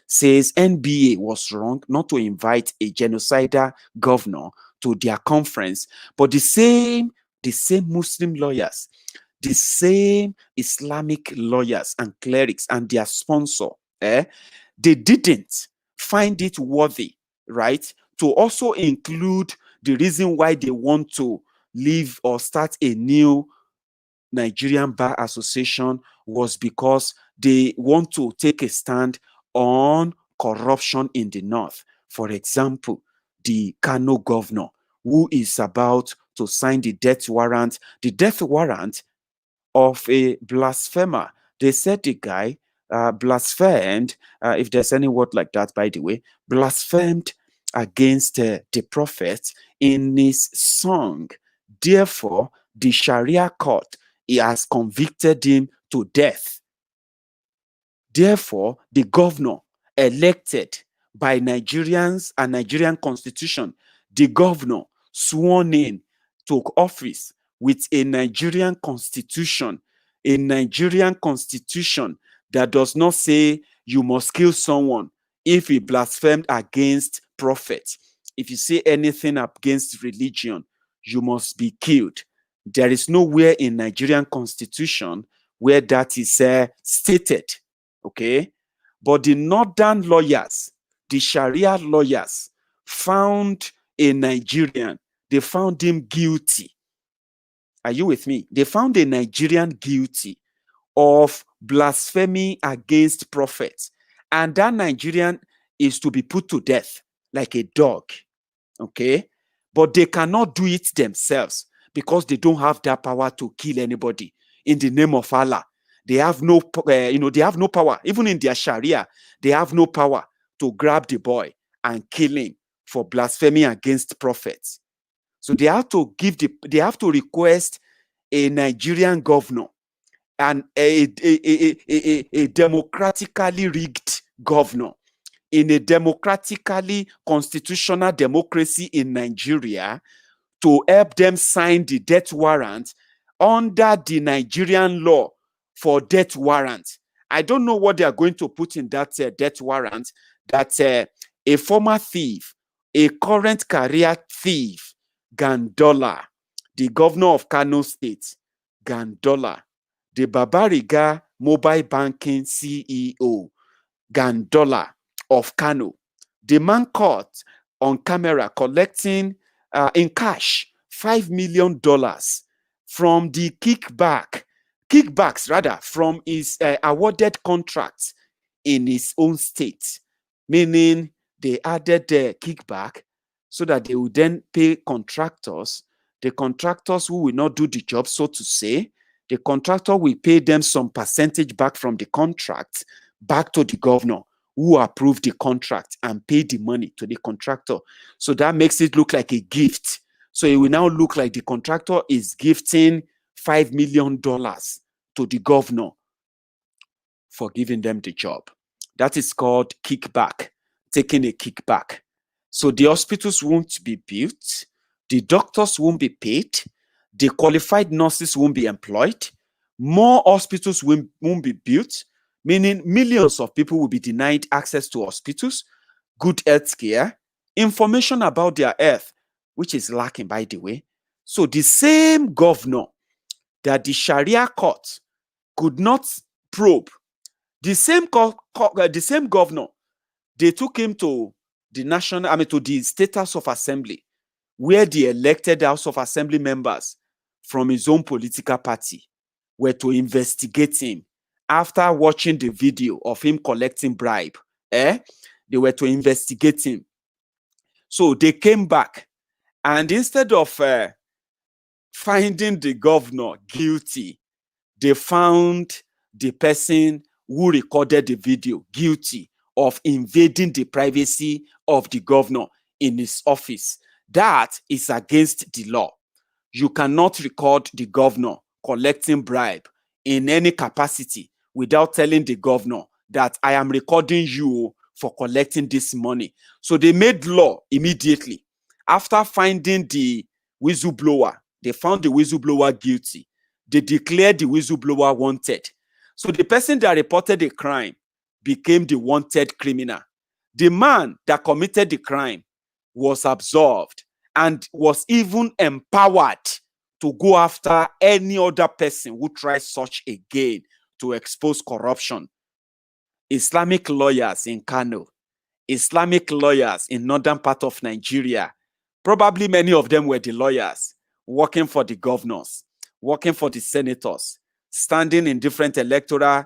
says NBA was wrong not to invite a genocidal governor to their conference, but the same Muslim lawyers, the same Islamic lawyers and clerics and their sponsor, they didn't find it worthy, right, to also include the reason why they want to leave or start a new Nigerian Bar Association was because they want to take a stand on corruption in the north. For example, the Kano governor who is about to sign the death warrant of a blasphemer. They said the guy blasphemed, if there's any word like that, by the way, blasphemed against the prophet in his song. Therefore, the Sharia court has convicted him to death. Therefore, the governor elected by Nigerians and Nigerian constitution, the governor sworn in to office with a Nigerian constitution that does not say you must kill someone if he blasphemed against prophet. If you say anything against religion, you must be killed. There is nowhere in Nigerian constitution where that is stated. Okay, but the northern lawyers, the Sharia lawyers, found a Nigerian. They found him guilty. Are you with me? They found a Nigerian guilty of blasphemy against prophets, and that Nigerian is to be put to death like a dog. Okay, but they cannot do it themselves because they don't have that power to kill anybody in the name of Allah. They have no, they have no power. Even in their Sharia, they have no power to grab the boy and kill him for blasphemy against prophets. So they have to request a Nigerian governor and a democratically rigged governor in a democratically constitutional democracy in Nigeria to help them sign the death warrant under the Nigerian law for death warrant. I don't know what they are going to put in that death warrant, that a former thief, a current career thief, Gandola, the governor of Kano State, Gandola, the Babariga mobile banking CEO, Gandola of Kano, the man caught on camera collecting in cash $5 million from the kickbacks rather, from his awarded contracts in his own state, meaning they added the kickback so that they would then pay contractors. The contractors who will not do the job, so to say, the contractor will pay them some percentage back from the contract back to the governor who approved the contract and pay the money to the contractor. So that makes it look like a gift. So it will now look like the contractor is gifting $5 million to the governor for giving them the job. That is called kickback, taking a kickback. So the hospitals won't be built, the doctors won't be paid, the qualified nurses won't be employed, more hospitals won't be built, meaning millions of people will be denied access to hospitals, good health care, information about their health, which is lacking, by the way. So the same governor that the Sharia court could not probe, the same governor, they took him to the to the State House of Assembly, where the elected House of Assembly members from his own political party were to investigate him after watching the video of him collecting bribe. They were to investigate him. So they came back, and instead of finding the governor guilty, they found the person who recorded the video guilty of invading the privacy of the governor in his office. That is against the law. You cannot record the governor collecting bribe in any capacity without telling the governor that I am recording you for collecting this money. So they made law immediately. After finding the whistleblower, they found the whistleblower guilty. They declared the whistleblower wanted. So the person that reported the crime became the wanted criminal. The man that committed the crime was absolved and was even empowered to go after any other person who tries such again to expose corruption. Islamic lawyers in Kano, Islamic lawyers in northern part of Nigeria, probably many of them were the lawyers working for the governors, working for the senators, standing in different electoral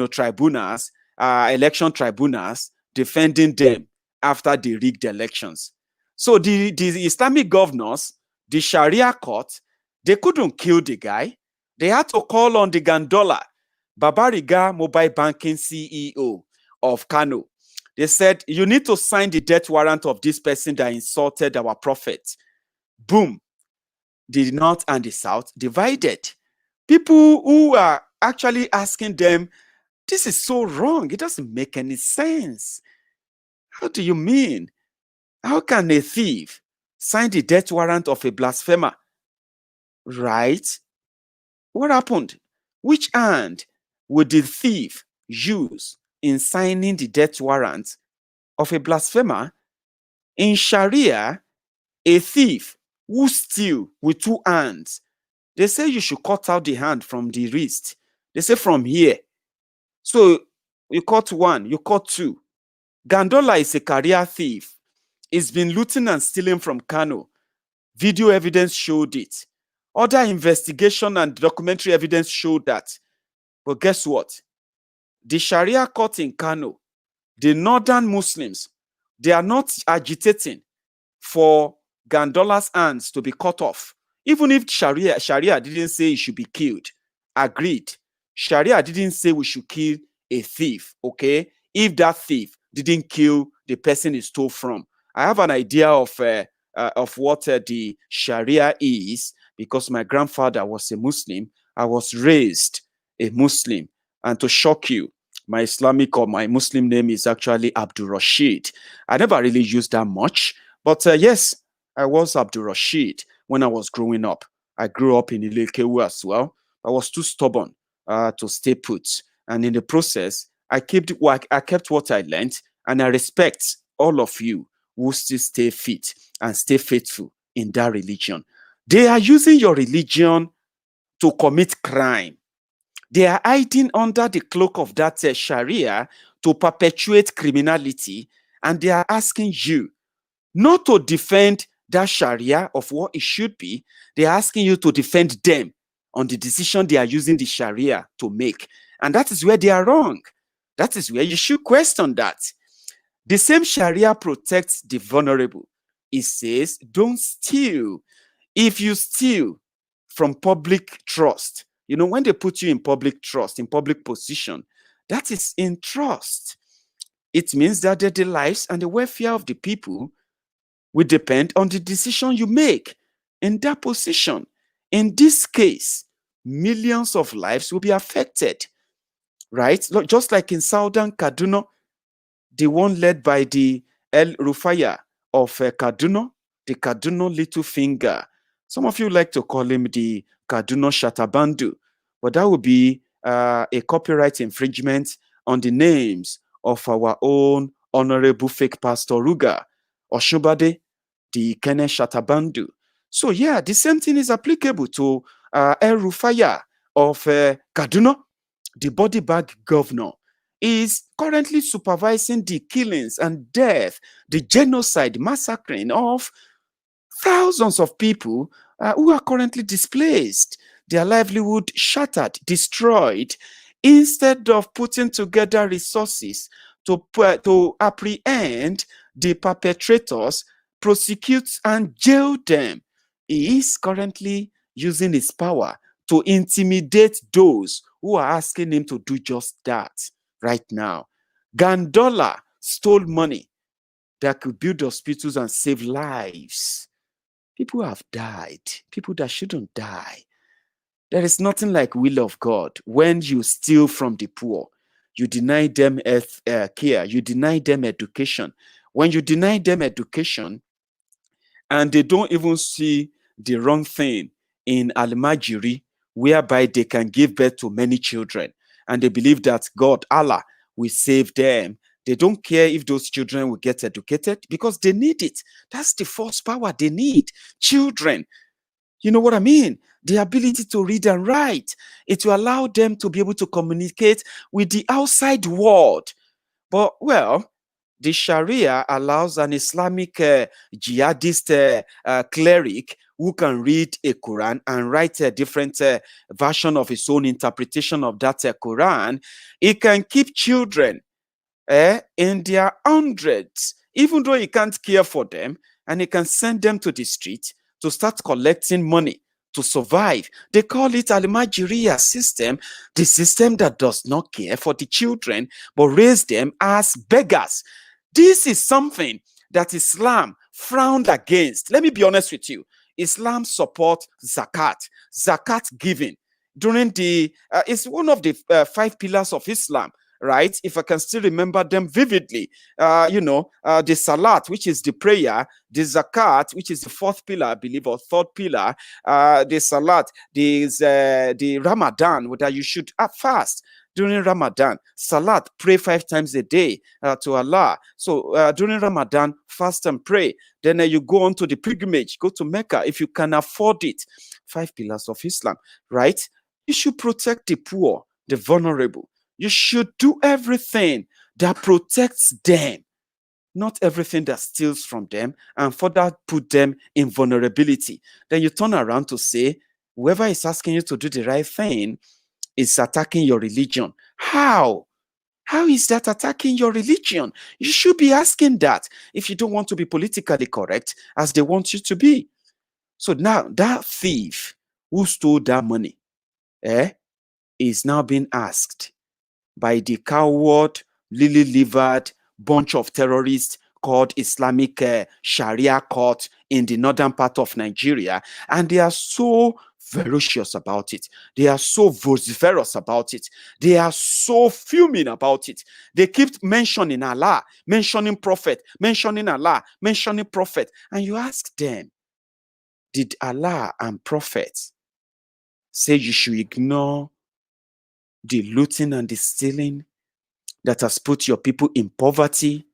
tribunals, election tribunals, defending them after the rigged elections. So the Islamic governors, the Sharia court, they couldn't kill the guy. They had to call on the Gandola, Babariga mobile banking CEO of Kano. They said, you need to sign the death warrant of this person that insulted our prophet. Boom. The North and the South divided. People who are actually asking them, this is so wrong. It doesn't make any sense. How do you mean? How can a thief sign the death warrant of a blasphemer? Right? What happened? Which hand would the thief use in signing the death warrant of a blasphemer? In Sharia, a thief who steals with two hands, they say you should cut out the hand from the wrist. They say from here. So you cut one, you cut two. Gandola is a career thief. He's been looting and stealing from Kano. Video evidence showed it. Other investigation and documentary evidence showed that. But guess what? The Sharia court in Kano, the northern Muslims, they are not agitating for Gandola's hands to be cut off. Even if Sharia didn't say he should be killed. Agreed. Sharia didn't say we should kill a thief, okay? If that thief didn't kill the person he stole from. I have an idea of what the Sharia is, because my grandfather was a Muslim. I was raised a Muslim. And to shock you, my Islamic or my Muslim name is actually Abdul Rashid. I never really used that much. But yes, I was Abdul Rashid when I was growing up. I grew up in Ilekewu as well. I was too stubborn to stay put. And in the process, I kept what I learned, and I respect all of you who still stay fit and stay faithful in that religion. They are using your religion to commit crime. They are hiding under the cloak of that Sharia to perpetuate criminality, and they are asking you not to defend that Sharia of what it should be. They are asking you to defend them on the decision they are using the Sharia to make. And that is where they are wrong. That is where you should question that. The same Sharia protects the vulnerable. It says, don't steal. If you steal from public trust, you know, when they put you in public trust, in public position, that is in trust. It means that the lives and the welfare of the people will depend on the decision you make in that position. In this case, millions of lives will be affected, right? Just like in Southern Kaduna, the one led by the El Rufire of Kaduna, the Kaduna Little Finger. Some of you like to call him the Kaduna Shatabandu, but that would be a copyright infringement on the names of our own honorable fake pastor Ruga Oshubade, the Kene Shatabandu. So yeah, the same thing is applicable to El Rufaya of Kaduna, the body bag governor. Is currently supervising the killings and death, the genocide, massacring of thousands of people who are currently displaced, their livelihood shattered, destroyed, instead of putting together resources to apprehend the perpetrators, prosecute and jail them. He is currently using his power to intimidate those who are asking him to do just that. Right now, Gandola stole money that could build hospitals and save lives. People have died, people that shouldn't die. There is nothing like will of God. When you steal from the poor, you deny them health care, you deny them education. When you deny them education, and they don't even see the wrong thing in Al-Majiri, whereby they can give birth to many children, and they believe that God, Allah, will save them. They don't care if those children will get educated because they need it. That's the force power they need. Children, you know what I mean? The ability to read and write. It will allow them to be able to communicate with the outside world. But, well, the Sharia allows an Islamic jihadist cleric who can read a Quran and write a different version of his own interpretation of that Quran. He can keep children in their hundreds, even though he can't care for them, and he can send them to the street to start collecting money to survive. They call it Al-Majiriya system, the system that does not care for the children, but raise them as beggars. This is something that Islam frowned against. Let me be honest with you. Islam supports zakat giving. During the, it's one of the 5 pillars of Islam, right? If I can still remember them vividly, the salat, which is the prayer, the zakat, which is the 4th pillar, I believe, or 3rd pillar, the salat, the Ramadan, that you should fast during Ramadan, salat, pray 5 times a day to Allah. So during Ramadan, fast and pray. Then you go on to the pilgrimage, go to Mecca if you can afford it. 5 pillars of Islam, right? You should protect the poor, the vulnerable. You should do everything that protects them, not everything that steals from them and further put them in vulnerability. Then you turn around to say, whoever is asking you to do the right thing is attacking your religion. How? How is that attacking your religion? You should be asking that if you don't want to be politically correct as they want you to be. So now that thief who stole that money is now being asked by the coward, lily-livered bunch of terrorists called Islamic Sharia court in the northern part of Nigeria. And they are so ferocious about it. They are so vociferous about it. They are so fuming about it. They keep mentioning Allah, mentioning prophet, mentioning Allah, mentioning prophet. And you ask them, did Allah and prophets say you should ignore the looting and the stealing that has put your people in poverty,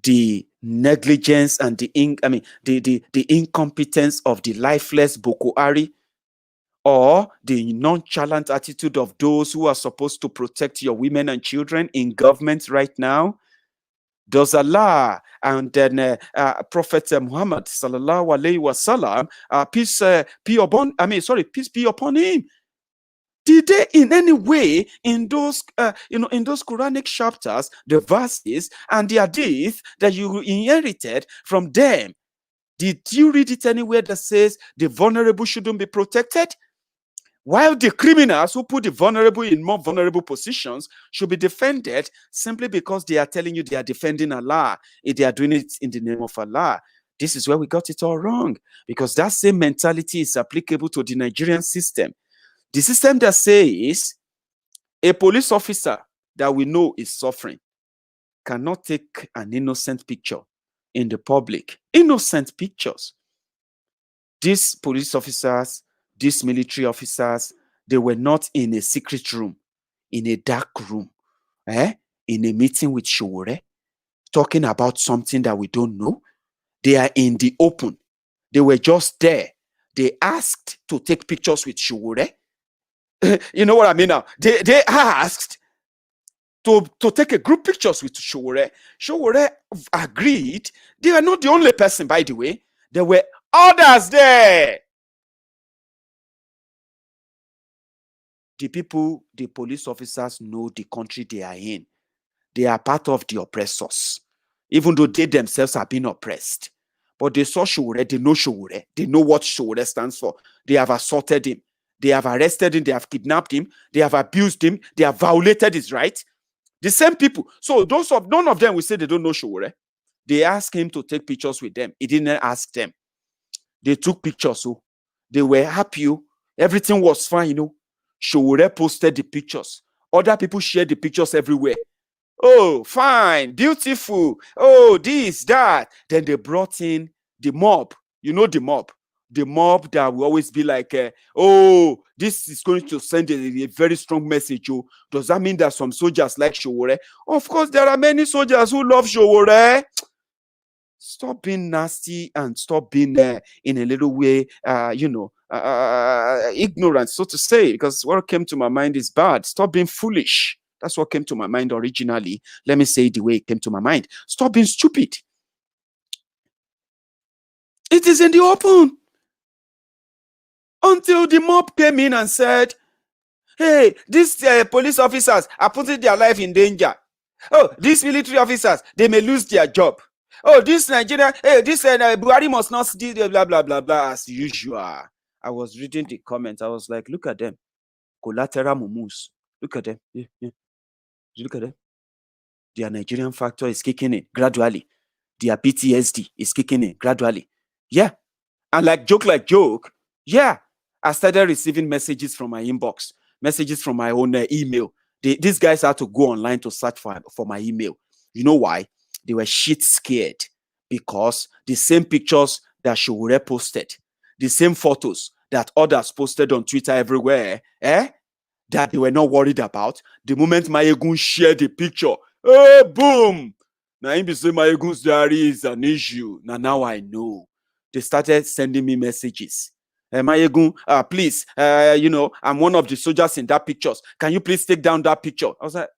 the negligence and the incompetence of the lifeless Boko Haram, or the nonchalant attitude of those who are supposed to protect your women and children in government right now? Does Allah and then Prophet Muhammad sallallahu alaihi wasallam, peace be upon him, did they in any way in those in those Quranic chapters, the verses and the hadith that you inherited from them, did you read it anywhere that says the vulnerable shouldn't be protected? While the criminals who put the vulnerable in more vulnerable positions should be defended simply because they are telling you they are defending Allah, if they are doing it in the name of Allah. This is where we got it all wrong, because that same mentality is applicable to the Nigerian system. The system that says a police officer that we know is suffering cannot take an innocent picture in the public. Innocent pictures. These police officers, these military officers, they were not in a secret room, in a dark room, in a meeting with Showore, talking about something that we don't know. They are in the open. They were just there. They asked to take pictures with Showore. You know what I mean now? They asked to take a group pictures with Showore. Showore agreed. They were not the only person, by the way. There were others there. The people, the police officers know the country they are in. They are part of the oppressors, even though they themselves have been oppressed. But they saw Showore, they know Showore, they know what Showore stands for. They have assaulted him, they have arrested him, they have kidnapped him, they have abused him, they have violated his rights. The same people. So none of them will say they don't know Showore. They asked him to take pictures with them. He didn't ask them. They took pictures, so they were happy. Everything was fine, Showore posted the pictures. Other people shared the pictures everywhere. Oh, fine, beautiful. Oh, this, that. Then they brought in the mob. You know the mob. The mob that will always be like, oh, this is going to send a very strong message. Oh, does that mean that some soldiers like Showore? Of course, there are many soldiers who love Showore. Stop being nasty and stop being in a little way, ignorant, so to say, because what came to my mind is bad. Stop being foolish. That's what came to my mind originally. Let me say it the way it came to my mind. Stop being stupid. It is in the open. Until the mob came in and said, hey, these police officers are putting their life in danger. Oh, these military officers, they may lose their job. Oh, this Nigerian, hey, this Buhari must not do blah, blah, blah, blah, as usual. I was reading the comments. I was like, look at them. Collateral mumus. Look at them. Yeah. Look at them. Their Nigerian factor is kicking in gradually. Their PTSD is kicking in gradually. Yeah. And like joke, yeah. I started receiving messages from my inbox, messages from my own email. These guys had to go online to search for my email. You know why? They were shit scared, because the same pictures that Showore posted, the same photos that others posted on Twitter everywhere, that they were not worried about. The moment Maiyegun shared the picture, boom! Now, if you say Maiyegun's diary is an issue, now I know. They started sending me messages. Maiyegun, please, I'm one of the soldiers in that pictures. Can you please take down that picture? I was like,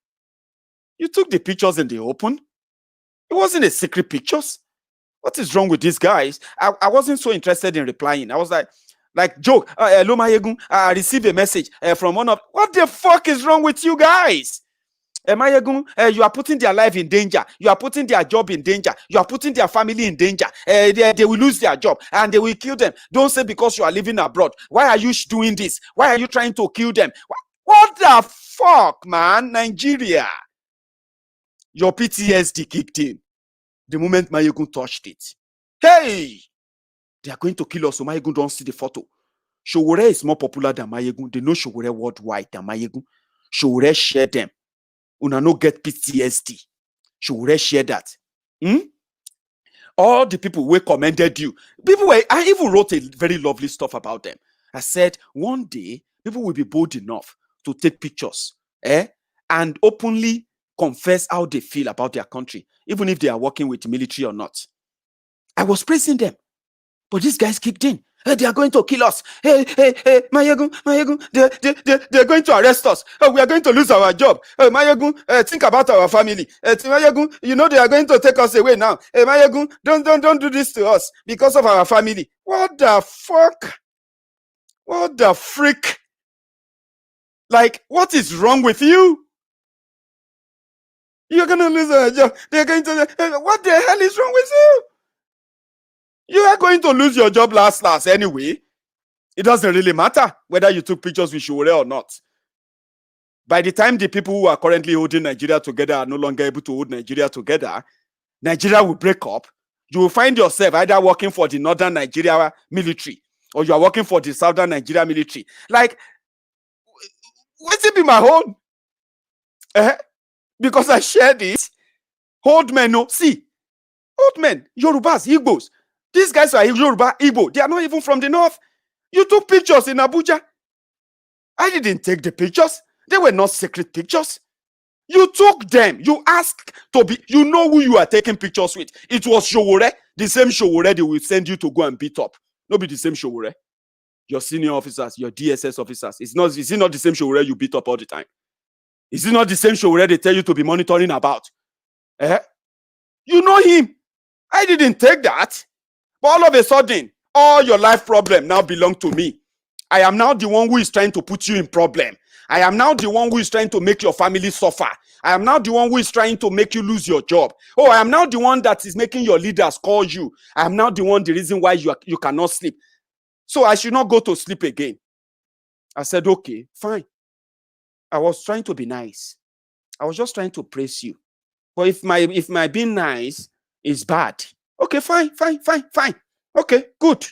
you took the pictures in the open? It wasn't a secret pictures. What is wrong with these guys? I wasn't so interested in replying. I was like joke. Hello, Maiyegun. I received a message from one of. What the fuck is wrong with you guys? Maiyegun, you are putting their life in danger. You are putting their job in danger. You are putting their family in danger. They will lose their job and they will kill them. Don't say because you are living abroad. Why are you doing this? Why are you trying to kill them? What the fuck, man? Nigeria. Your PTSD kicked in the moment Maiyegun touched it. Hey, they are going to kill us, so Maiyegun don't see the photo. Showore is more popular than Maiyegun. They know Showore worldwide than Maiyegun. Showore share them. Una no get PTSD. Showore share that. All the people who commended you. I even wrote a very lovely stuff about them. I said, one day, people will be bold enough to take pictures, and openly confess how they feel about their country, even if they are working with the military or not. I was praising them, but these guys kicked in. Hey, they are going to kill us. Hey, Maiyegun, they're going to arrest us. Oh, we are going to lose our job. Hey, Maiyegun, think about our family. Maiyegun, you know they are going to take us away now. Hey, Maiyegun, don't do this to us because of our family. What the fuck? What the freak? Like, what is wrong with you? You're going to lose our job. They're going to... What the hell is wrong with you? You are going to lose your job last anyway. It doesn't really matter whether you took pictures with Showore or not. By the time the people who are currently holding Nigeria together are no longer able to hold Nigeria together, Nigeria will break up. You will find yourself either working for the northern Nigeria military or you are working for the southern Nigeria military. Like, what's it be my own? Because I shared it. Old men, no. See, old men, Yorubas, Igbos. These guys are Yoruba, Igbo. They are not even from the north. You took pictures in Abuja. I didn't take the pictures. They were not secret pictures. You took them. You asked to be. You know who you are taking pictures with. It was Showore, the same Showore they will send you to go and beat up. Not be the same Showore. Your senior officers, your DSS officers. Is it not the same Showore you beat up all the time? Is it not the same Showore they tell you to be monitoring about? You know him. I didn't take that. But all of a sudden, all your life problem now belong to me. I am now the one who is trying to put you in problem. I am now the one who is trying to make your family suffer. I am now the one who is trying to make you lose your job. Oh, I am now the one that is making your leaders call you. I am now the reason why you cannot sleep. So I should not go to sleep again. I said, okay, fine. I was trying to be nice. I was just trying to praise you. But if my being nice is bad, okay, fine. Okay, good.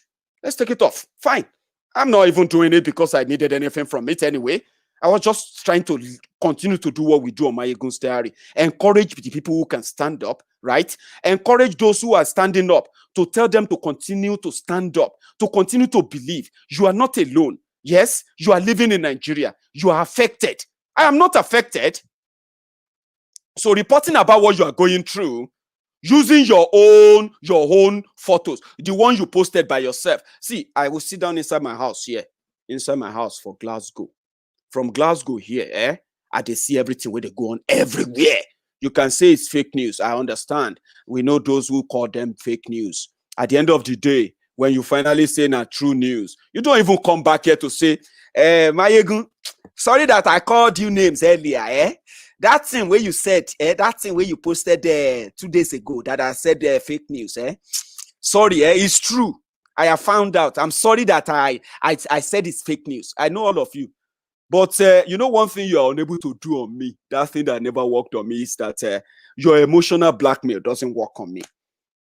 Let's take it off. Fine. I'm not even doing it because I needed anything from it anyway. I was just trying to continue to do what we do on Maiyegun's Diary. Encourage the people who can stand up, right? Encourage those who are standing up to tell them to continue to stand up, to continue to believe. You are not alone. Yes, you are living in Nigeria. You are affected. I am not affected. So reporting about what you are going through, using your own photos, the one you posted by yourself. See, I will sit down inside my house here, inside my house for Glasgow. From Glasgow here, I dey see everything where they go on everywhere. You can say it's fake news. I understand. We know those who call them fake news. At the end of the day, when you finally say na true news, you don't even come back here to say, Maiyegun, sorry that I called you names earlier, That thing where you said, that thing where you posted 2 days ago that I said fake news, Sorry, it's true. I have found out. I'm sorry that I said it's fake news. I know all of you. But you know one thing you are unable to do on me, that thing that never worked on me, is that your emotional blackmail doesn't work on me.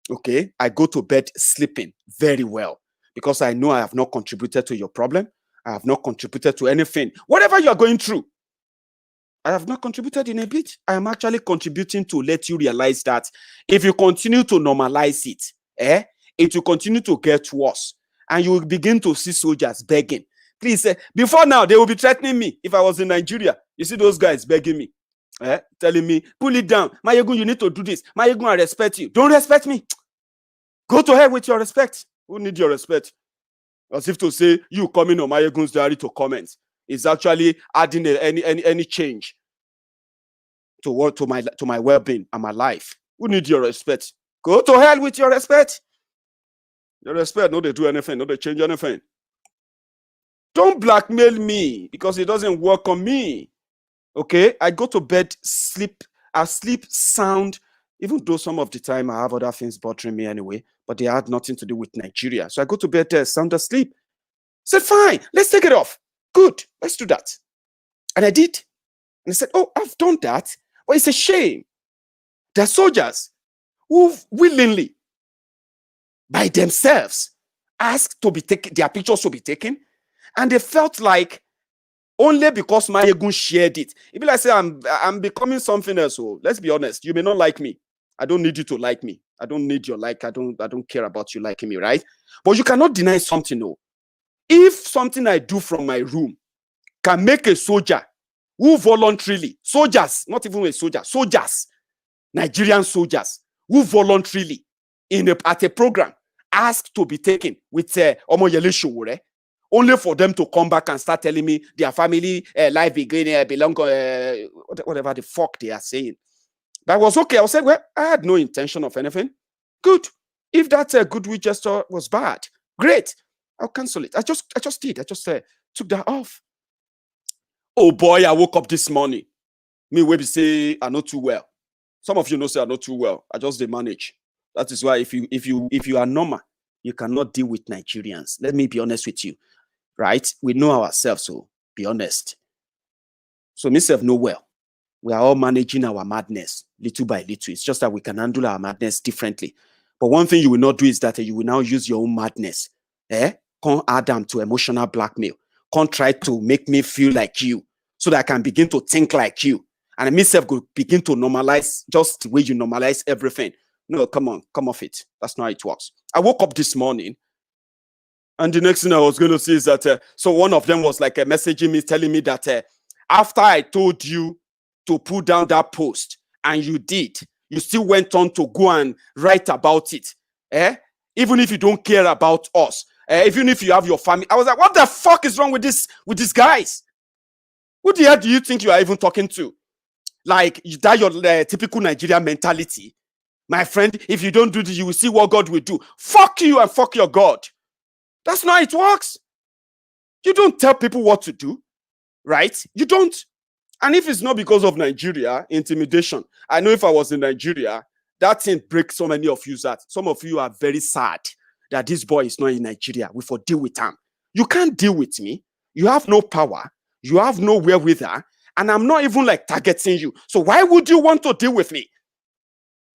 Okay? I go to bed sleeping very well because I know I have not contributed to your problem. I have not contributed to anything. Whatever you are going through, I have not contributed in a bit. I am actually contributing to let you realize that if you continue to normalize it, it will continue to get worse. And you will begin to see soldiers begging. Please, before now, they will be threatening me if I was in Nigeria. You see those guys begging me, telling me, pull it down. Maiyegun, you need to do this. Maiyegun, I respect you. Don't respect me. Go to hell with your respect. Who need your respect? As if to say, you coming on Maiyegun's Diary to comment is actually adding any change to my well-being and my life. Who need your respect? Go to hell with your respect. Your respect, no, they do anything, no, they change anything. Don't blackmail me because it doesn't work on me. Okay? I go to bed, I sleep sound, even though some of the time I have other things bothering me anyway, but they had nothing to do with Nigeria. So I go to bed sound asleep. I said, fine, let's take it off. Good, let's do that. And I did. And I said, oh, I've done that. Well, it's a shame. There are soldiers who willingly, by themselves, ask to be taken, their pictures to be taken. And they felt like only because Maiyegun shared it. If like say I'm becoming something else. So let's be honest. You may not like me. I don't need you to like me. I don't need your like. I don't care about you liking me, right? But you cannot deny something. No. If something I do from my room can make a soldier who voluntarily, soldiers, not even a soldier, soldiers, Nigerian soldiers who voluntarily at a program asked to be taken with Omoyele Sowore, only for them to come back and start telling me their family life belong whatever the fuck they are saying. That was okay. I said, well, I had no intention of anything. Good. If that goodwill gesture was bad, great. I'll cancel it. I just did. I just took that off. Oh boy, I woke up this morning. Me will be say I'm not too well. Some of you know say I'm not too well. I just dey manage. That is why if you are normal, you cannot deal with Nigerians. Let me be honest with you, right? We know ourselves, so be honest. So myself know well. We are all managing our madness little by little. It's just that we can handle our madness differently. But one thing you will not do is that you will now use your own madness. Can't add them to emotional blackmail. Can't try to make me feel like you so that I can begin to think like you. And myself will begin to normalize just the way you normalize everything. No, come on, come off it. That's not how it works. I woke up this morning and the next thing I was going to say is that, so one of them was like messaging me, telling me that after I told you to put down that post and you did, you still went on to go and write about it. Even if you don't care about us, even if you have your family. I was like, what the fuck is wrong with these guys? Who the hell do you think you are even talking to? Like, that your typical Nigerian mentality. My friend, if you don't do this, you will see what God will do. Fuck you and fuck your God. That's not how it works. You don't tell people what to do, right? You don't. And if it's not because of Nigeria, intimidation. I know if I was in Nigeria, that thing breaks so many of you that some of you are very sad that this boy is not in Nigeria. We for deal with him. You can't deal with me. You have no power. You have no wherewithal. And I'm not even like targeting you. So why would you want to deal with me?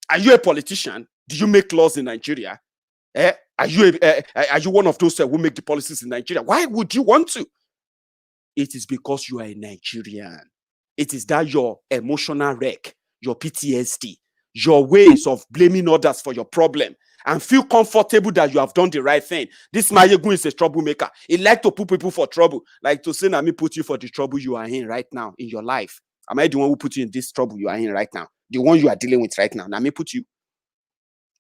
Are you a politician? Do you make laws in Nigeria? Are you one of those who make the policies in Nigeria? Why would you want to? It is because you are a Nigerian. It is that your emotional wreck, your PTSD, your ways of blaming others for your problem, and feel comfortable that you have done the right thing. This Maiyegun is a troublemaker. He like to put people for trouble, like to say, "Let me put you for the trouble you are in right now in your life." Am I the one who put you in this trouble you are in right now? The one you are dealing with right now. Let me put you.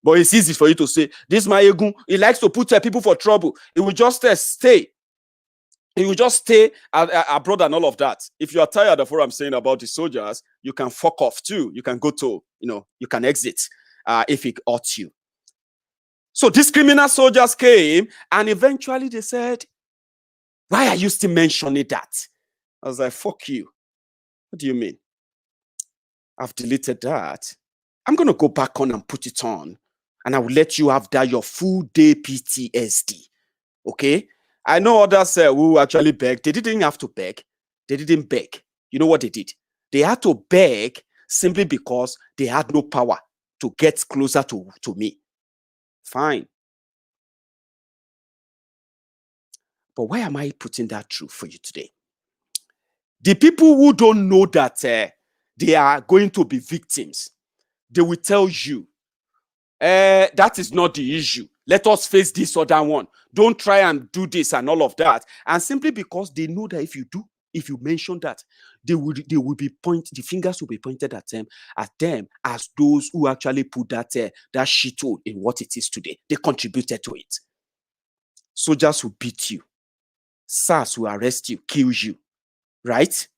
But it's easy for you to say, this Maiyegun, he likes to put people for trouble. He will just stay. He will just stay abroad and all of that. If you are tired of what I'm saying about the soldiers, you can fuck off too. You can go to, you can exit if it hurts you. So these criminal soldiers came and eventually they said, why are you still mentioning that? I was like, fuck you. What do you mean? I've deleted that. I'm going to go back on and put it on. And I will let you have that your full day PTSD. Okay? I know others who actually begged. They didn't have to beg. They didn't beg. You know what they did? They had to beg simply because they had no power to get closer to me. Fine. But why am I putting that through for you today? The people who don't know that they are going to be victims, they will tell you, that is not the issue. Let us face this or that one. Don't try and do this and all of that. And simply because they know that if you mention that, they will be the fingers will be pointed at them as those who actually put that shithole in what it is today. They contributed to it. Soldiers will beat you. SARS will arrest you, kill you, right?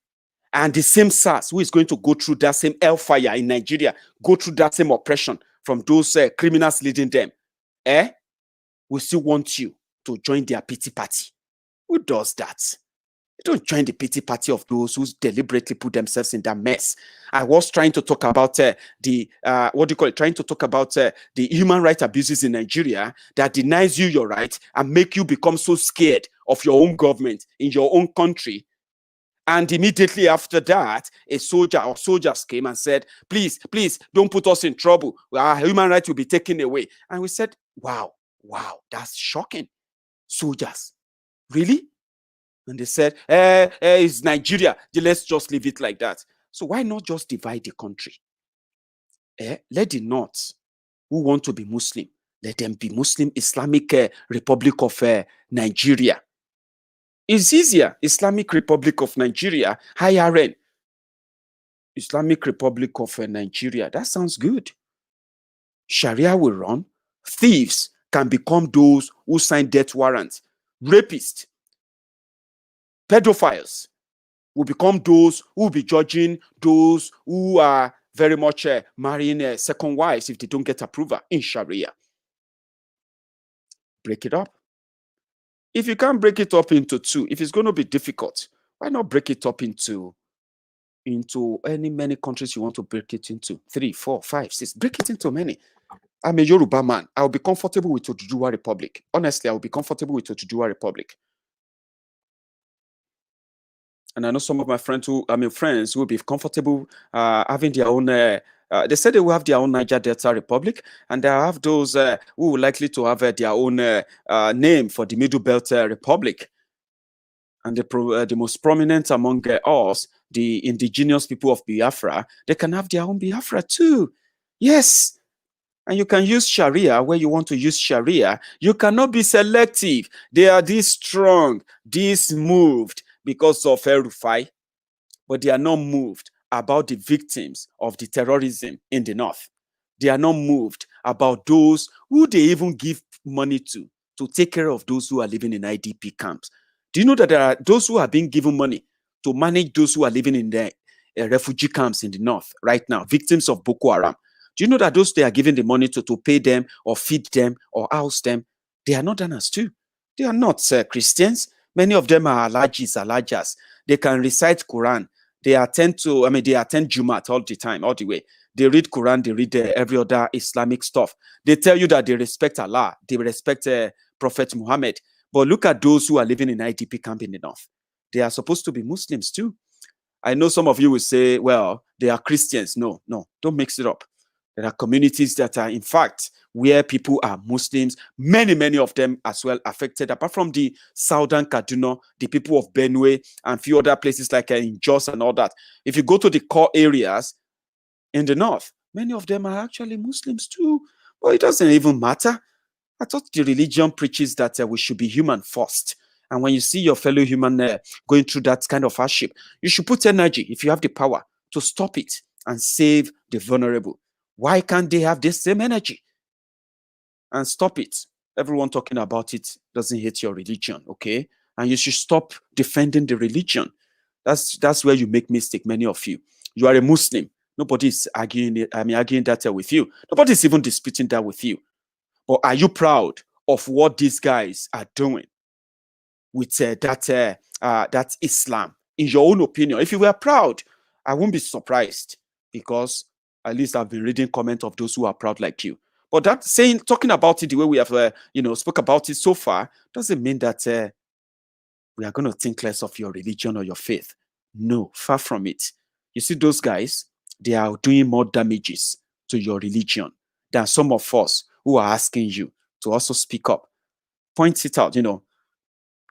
And the same SARS who is going to go through that same hellfire in Nigeria, go through that same oppression from those criminals leading them, will still want you to join their pity party. Who does that? You don't join the pity party of those who deliberately put themselves in that mess. I was trying to talk about trying to talk about the human rights abuses in Nigeria that denies you your right and make you become so scared of your own government in your own country. And immediately after that, a soldier or soldiers came and said, please, don't put us in trouble. Our human rights will be taken away. And we said, wow, that's shocking. Soldiers, really? And they said, it's Nigeria. Let's just leave it like that. So why not just divide the country? Let the North, who want to be Muslim, let them be Muslim Islamic Republic of Nigeria. It's easier. Islamic Republic of Nigeria, IRN. Islamic Republic of Nigeria. That sounds good. Sharia will run. Thieves can become those who sign death warrants. Rapists, pedophiles will become those who will be judging those who are very much marrying second wives if they don't get approval in Sharia. Break it up. If you can't break it up into two, if it's going to be difficult, why not break it up into many countries you want to break it into? 3, 4, 5, 6. Break it into many. I'm a Yoruba man. I'll be comfortable with Oduduwa Republic. Honestly, I'll be comfortable with Oduduwa Republic. And I know some of my friends who will be comfortable having their own. They said they will have their own Niger Delta Republic, and they have those who are likely to have their own name for the Middle Belt Republic. And the most prominent among us, the indigenous people of Biafra, they can have their own Biafra too. Yes. And you can use Sharia where you want to use Sharia. You cannot be selective. They are this strong, this moved because of rufire, but they are not moved about the victims of the terrorism in the north. They are not moved about those who they even give money to take care of those who are living in IDP camps. Do you know that there are those who are being given money to manage those who are living in the refugee camps in the north right now, victims of Boko Haram? Do you know that those they are giving the money to pay them or feed them or house them, they are not Danas too? They are not Christians. Many of them are Alajas. They can recite Quran. They attend Jumat all the time, all the way. They read Quran, they read every other Islamic stuff. They tell you that they respect Allah, they respect Prophet Muhammad. But look at those who are living in IDP camp in the north. They are supposed to be Muslims too. I know some of you will say, well, they are Christians. No, don't mix it up. There are communities that are, in fact, where people are Muslims, many of them as well affected, apart from the southern Kaduna, the people of Benue, and a few other places like in Jos and all that. If you go to the core areas in the north, many of them are actually Muslims too. But it doesn't even matter. I thought the religion preaches that we should be human first. And when you see your fellow human going through that kind of hardship, you should put energy, if you have the power, to stop it and save the vulnerable. Why can't they have the same energy and stop it? Everyone talking about it doesn't hate your religion, okay? And you should stop defending the religion. That's where you make mistake, many of you. You are a Muslim. Nobody is arguing that with you. Nobody is even disputing that with you. But are you proud of what these guys are doing with that Islam? In your own opinion, if you were proud, I won't be surprised, because at least I've been reading comments of those who are proud like you. But that talking about it the way we have, spoke about it so far, doesn't mean that we are going to think less of your religion or your faith. No, far from it. You see, those guys, they are doing more damages to your religion than some of us who are asking you to also speak up. Point it out,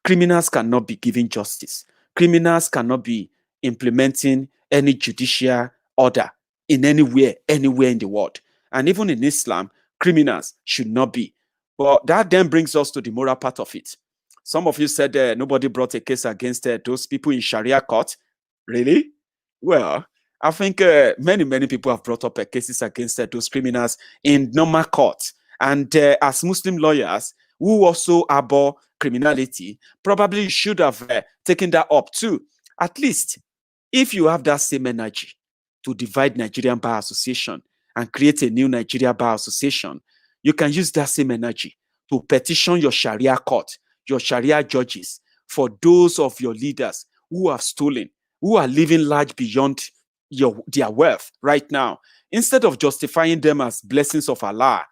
criminals cannot be given justice. Criminals cannot be implementing any judicial order in anywhere in the world. And even in Islam, criminals should not be. But that then brings us to the moral part of it. Some of you said nobody brought a case against those people in Sharia court. Really? Well, I think many people have brought up cases against those criminals in normal court. And as Muslim lawyers who also abhor criminality, probably should have taken that up too. At least, if you have that same energy to divide Nigerian Bar Association and create a new Nigeria Bar Association, you can use that same energy to petition your Sharia court, your Sharia judges, for those of your leaders who have stolen, who are living large beyond their wealth right now. Instead of justifying them as blessings of Allah,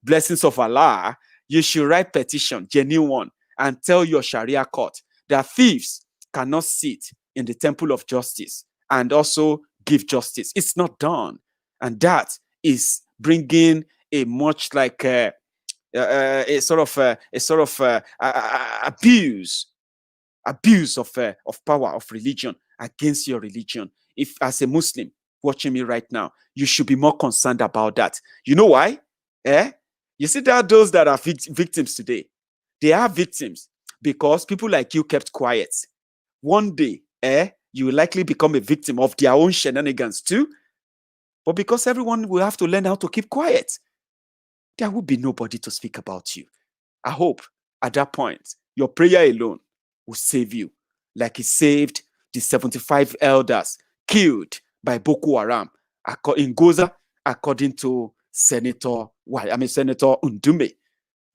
blessings of Allah, you should write petition, genuine one, and tell your Sharia court that thieves cannot sit in the temple of justice and also give justice. It's not done. And that is bringing a much like a sort of abuse abuse of power of religion against your religion. If as a Muslim watching me right now, you should be more concerned about that. You know why? You see, there are those that are victims today. They are victims because people like you kept quiet. One day, you will likely become a victim of their own shenanigans too. But because everyone will have to learn how to keep quiet, there will be nobody to speak about you. I hope at that point, your prayer alone will save you, like it saved the 75 elders killed by Boko Haram in Goza, according to Senator Undume.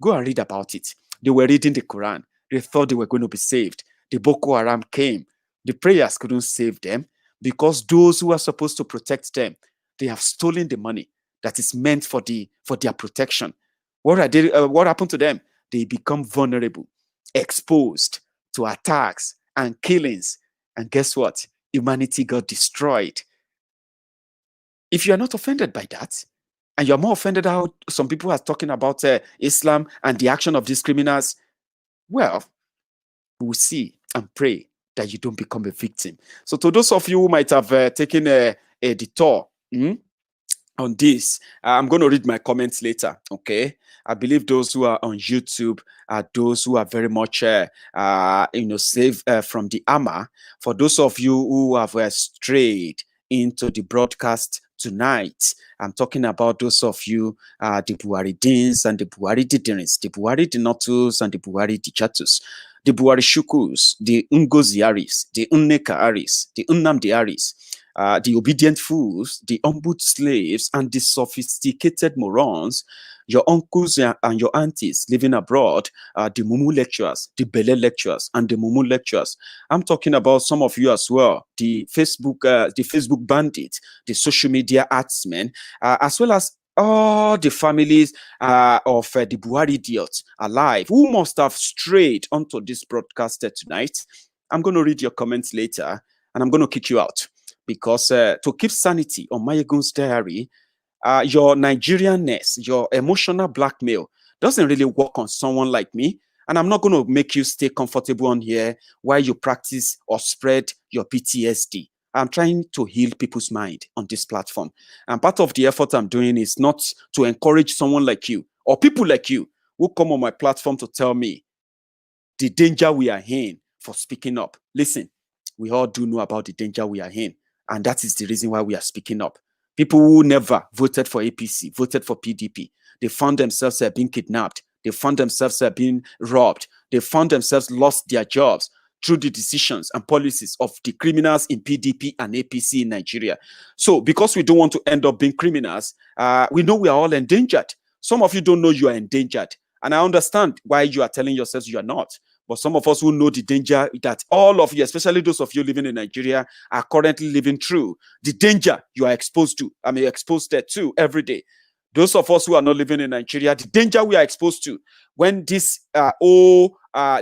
Go and read about it. They were reading the Quran. They thought they were going to be saved. The Boko Haram came. The prayers couldn't save them because those who are supposed to protect them, they have stolen the money that is meant for their protection. What happened to them? They become vulnerable, exposed to attacks and killings. And guess what? Humanity got destroyed. If you are not offended by that, and you're more offended how some people are talking about Islam and the action of these criminals, well, we'll see and pray that you don't become a victim. So to those of you who might have taken a detour on this, I'm going to read my comments later, okay? I believe those who are on YouTube are those who are very much, safe from the armor. For those of you who have strayed into the broadcast tonight, I'm talking about those of you, the Buharidins and the Buhari Didirins, the Buhari Dinotus and the Buhari Dichatus, the Buhari Shukus, the Ngozi Aris, the Unneka Aris, the Unnamdi Aris, the obedient fools, the humble slaves, and the sophisticated morons, your uncles and your aunties living abroad, the Mumu lecturers, the Bele lecturers, and the Mumu lecturers. I'm talking about some of you as well, the Facebook bandits, the social media artsmen, as well as all the families of the Buhari idiots alive who must have strayed onto this broadcast tonight. I'm going to read your comments later, and I'm going to kick you out. Because to keep sanity on Maiyegun's diary, your Nigerianness, your emotional blackmail doesn't really work on someone like me. And I'm not going to make you stay comfortable on here while you practice or spread your PTSD. I'm trying to heal people's mind on this platform. And part of the effort I'm doing is not to encourage someone like you or people like you who come on my platform to tell me the danger we are in for speaking up. Listen, we all do know about the danger we are in. And that is the reason why we are speaking up. People who never voted for APC, voted for PDP, they found themselves being kidnapped. They found themselves being robbed. They found themselves lost their jobs through the decisions and policies of the criminals in PDP and APC in Nigeria. So because we don't want to end up being criminals, we know we are all endangered. Some of you don't know you are endangered. And I understand why you are telling yourselves you are not. But some of us who know the danger that all of you, especially those of you living in Nigeria, are currently living through, the danger you are exposed to, exposed to every day. Those of us who are not living in Nigeria, the danger we are exposed to when this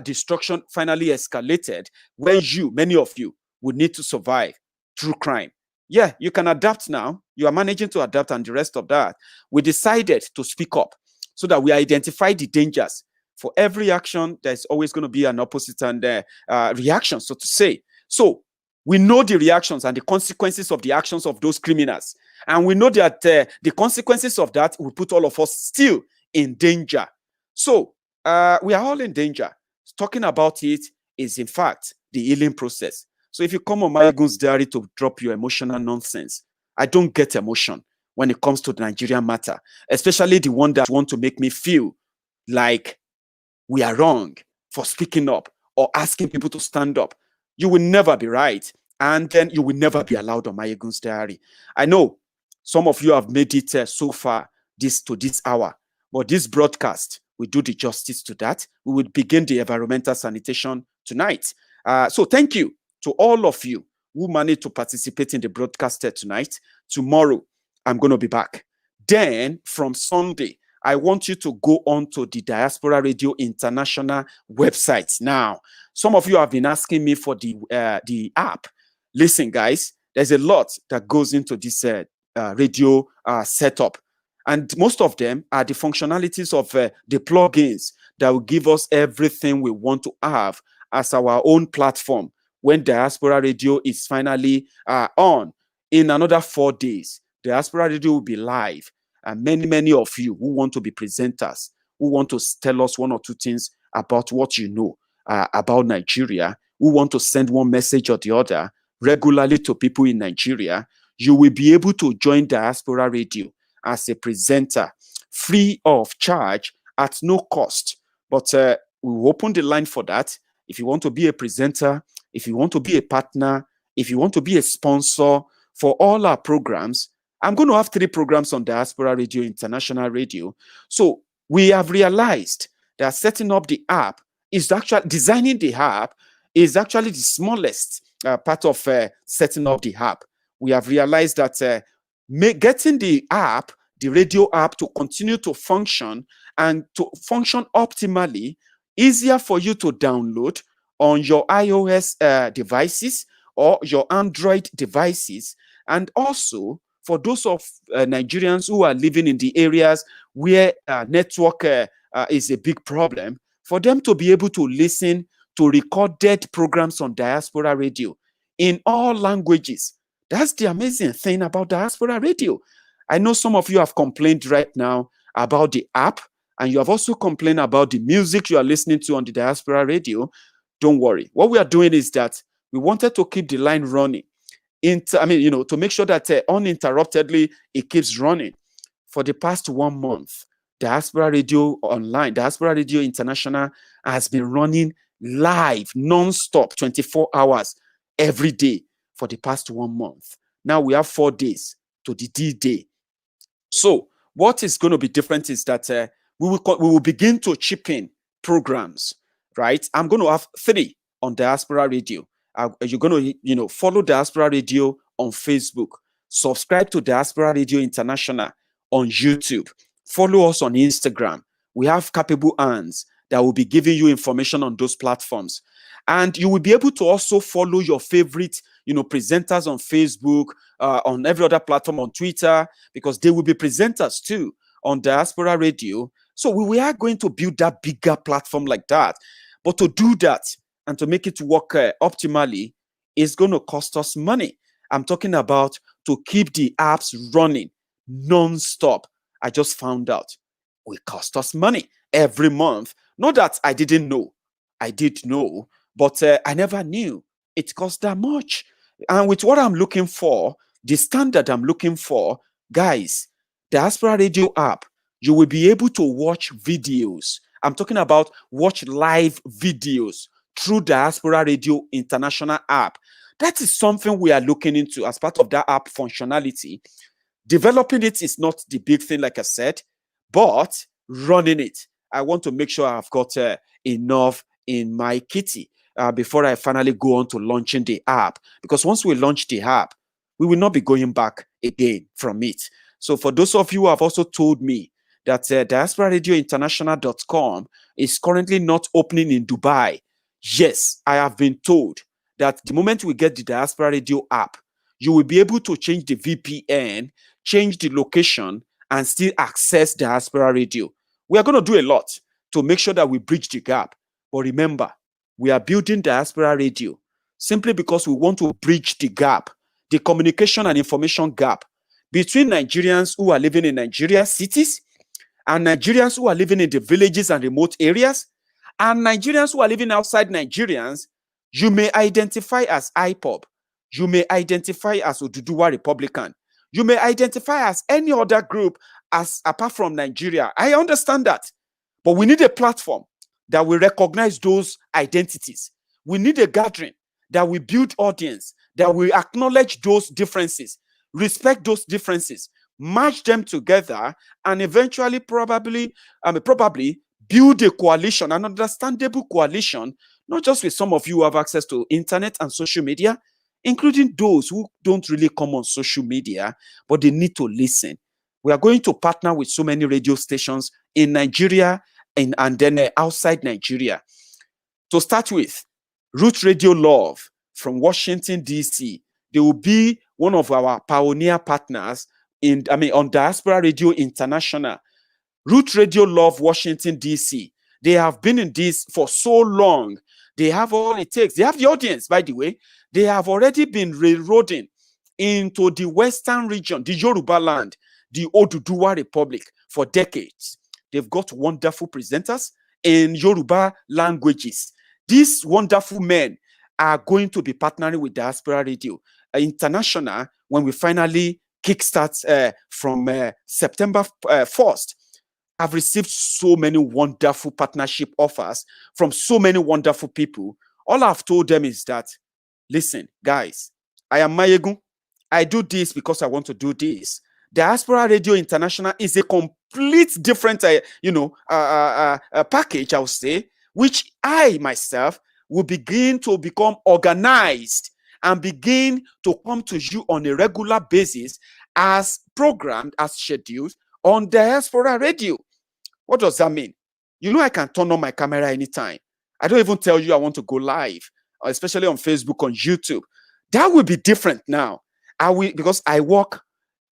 destruction finally escalated, when many of you, would need to survive through crime. Yeah, you can adapt now. You are managing to adapt and the rest of that. We decided to speak up so that we identify the dangers. For every action, there's always going to be an opposite and reaction, so to say. So we know the reactions and the consequences of the actions of those criminals. And we know that the consequences of that will put all of us still in danger. So we are all in danger. Talking about it is, in fact, the healing process. So if you come on Maiyegun's diary to drop your emotional nonsense, I don't get emotion when it comes to the Nigerian matter, especially the one that want to make me feel like we are wrong for speaking up or asking people to stand up. You will never be right. And then you will never be allowed on Maiyegun's diary. I know some of you have made it so far to this hour, but this broadcast will do the justice to that. We will begin the environmental sanitation tonight. So thank you to all of you who managed to participate in the broadcast tonight. Tomorrow, I'm going to be back. Then from Sunday, I want you to go on to the Diaspora Radio International website. Now, some of you have been asking me for the app. Listen, guys, there's a lot that goes into this radio setup. And most of them are the functionalities of the plugins that will give us everything we want to have as our own platform when Diaspora Radio is finally on. In another 4 days, Diaspora Radio will be live. And many of you who want to be presenters, who want to tell us one or two things about what you know about Nigeria, who want to send one message or the other regularly to people in Nigeria, you will be able to join Diaspora Radio as a presenter, free of charge, at no cost. But we will open the line for that. If you want to be a presenter, if you want to be a partner, if you want to be a sponsor for all our programs, I'm going to have 3 programs on Diaspora Radio, International Radio. So we have realized that setting up the app is actually, designing the app is actually the smallest part of setting up the app. We have realized that getting the app, the radio app, to continue to function and to function optimally, easier for you to download on your iOS devices or your Android devices, and also for those of Nigerians who are living in the areas where network is a big problem, for them to be able to listen to recorded programs on Diaspora Radio in all languages. That's the amazing thing about Diaspora Radio. I know some of you have complained right now about the app, and you have also complained about the music you are listening to on the Diaspora Radio. Don't worry. What we are doing is that we wanted to keep the line running. To make sure that uninterruptedly it keeps running. For the past 1 month, Diaspora Radio Online, Diaspora Radio International has been running live, non-stop, 24 hours every day for the past 1 month. Now we have 4 days to the D-Day. So what is going to be different is that we will begin to chip in programs, right? I'm going to have 3 on Diaspora Radio. You're going to, follow Diaspora Radio on Facebook, subscribe to Diaspora Radio International on YouTube, follow us on Instagram. We have capable hands that will be giving you information on those platforms. And you will be able to also follow your favorite, presenters on Facebook, on every other platform, on Twitter, because they will be presenters too on Diaspora Radio. So we are going to build that bigger platform like that. But to do that and to make it work optimally is going to cost us money. I'm talking about to keep the apps running non-stop. I just found out it will cost us money every month. Not that I didn't know. I did know, but I never knew it cost that much. And with what I'm looking for, the standard I'm looking for, guys, Diaspora Radio app, you will be able to watch videos. I'm talking about watch live videos through Diaspora Radio International app. That is something we are looking into as part of that app functionality. Developing it is not the big thing, like I said, but running it, I want to make sure I've got enough in my kitty before I finally go on to launching the app. Because once we launch the app, we will not be going back again from it. So for those of you who have also told me that diasporaradiointernational.com is currently not opening in Dubai, yes, I have been told that the moment we get the Diaspora Radio app, you will be able to change the VPN, change the location, and still access Diaspora Radio. We are going to do a lot to make sure that we bridge the gap. But remember, we are building Diaspora Radio simply because we want to bridge the gap, the communication and information gap between Nigerians who are living in Nigeria cities and Nigerians who are living in the villages and remote areas, and Nigerians who are living outside Nigerians. You may identify as IPOB. You may identify as Oduduwa Republican. You may identify as any other group apart from Nigeria. I understand that. But we need a platform that will recognize those identities. We need a gathering that will build audience, that will acknowledge those differences, respect those differences, match them together, and eventually probably build a coalition, an understandable coalition, not just with some of you who have access to internet and social media, including those who don't really come on social media, but they need to listen. We are going to partner with so many radio stations in Nigeria and then outside Nigeria. To start with, Root Radio Love from Washington, D.C. They will be one of our pioneer partners on Diaspora Radio International. Root Radio Love Washington, D.C. They have been in this for so long They have all it takes. They have the audience, by the way. They have already been railroading into the western region, the Yoruba land, the Oduduwa Republic for decades. They've got wonderful presenters in Yoruba languages. These wonderful men are going to be partnering with Diaspora Radio International when we finally kickstart from September 1st. I've received so many wonderful partnership offers from so many wonderful people. All I've told them is that, listen, guys, I am Maiyegun. I do this because I want to do this. Diaspora Radio International is a complete different, package, I would say, which I myself will begin to become organized and begin to come to you on a regular basis as programmed, as scheduled on Diaspora Radio. What does that mean? You know, I can turn on my camera anytime. I don't even tell you I want to go live, especially on Facebook, on YouTube. That will be different now. Because I work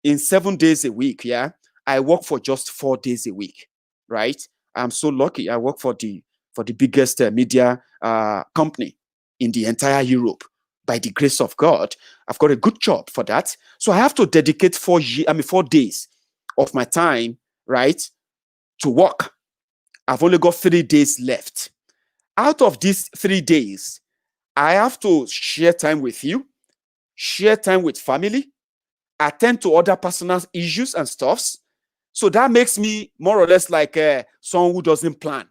in 7 days a week. Yeah, I work for just 4 days a week. Right? I'm so lucky. I work for the biggest media company in the entire Europe. By the grace of God, I've got a good job for that. So I have to dedicate 4 days of my time, right, to work. I've only got 3 days left. Out of these 3 days, I have to share time with you, share time with family, attend to other personal issues and stuffs. So that makes me more or less like someone who doesn't plan.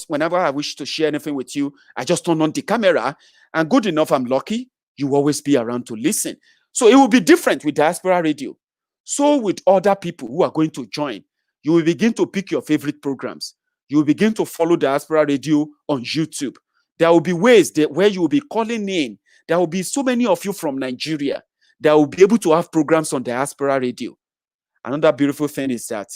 Whenever I wish to share anything with you, I just turn on the camera, and good enough, I'm lucky, you will always be around to listen. So it will be different with Diaspora Radio. So with other people who are going to join, you will begin to pick your favorite programs. You will begin to follow Diaspora Radio on YouTube. There will be ways where you will be calling in. There will be so many of you from Nigeria that will be able to have programs on Diaspora Radio. Another beautiful thing is that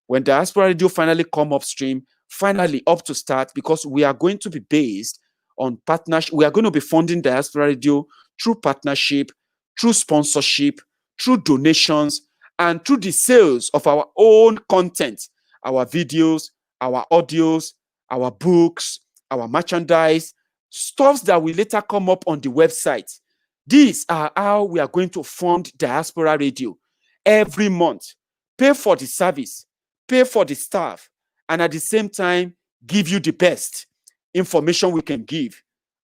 when Diaspora Radio finally come upstream, finally up to start, because we are going to be based on partnership. We are going to be funding Diaspora Radio through partnership, through sponsorship, through donations, and through the sales of our own content, our videos, our audios, our books, our merchandise, stuffs that will later come up on the website. These are how we are going to fund Diaspora Radio every month. Pay for the service, pay for the staff, and at the same time, give you the best information we can give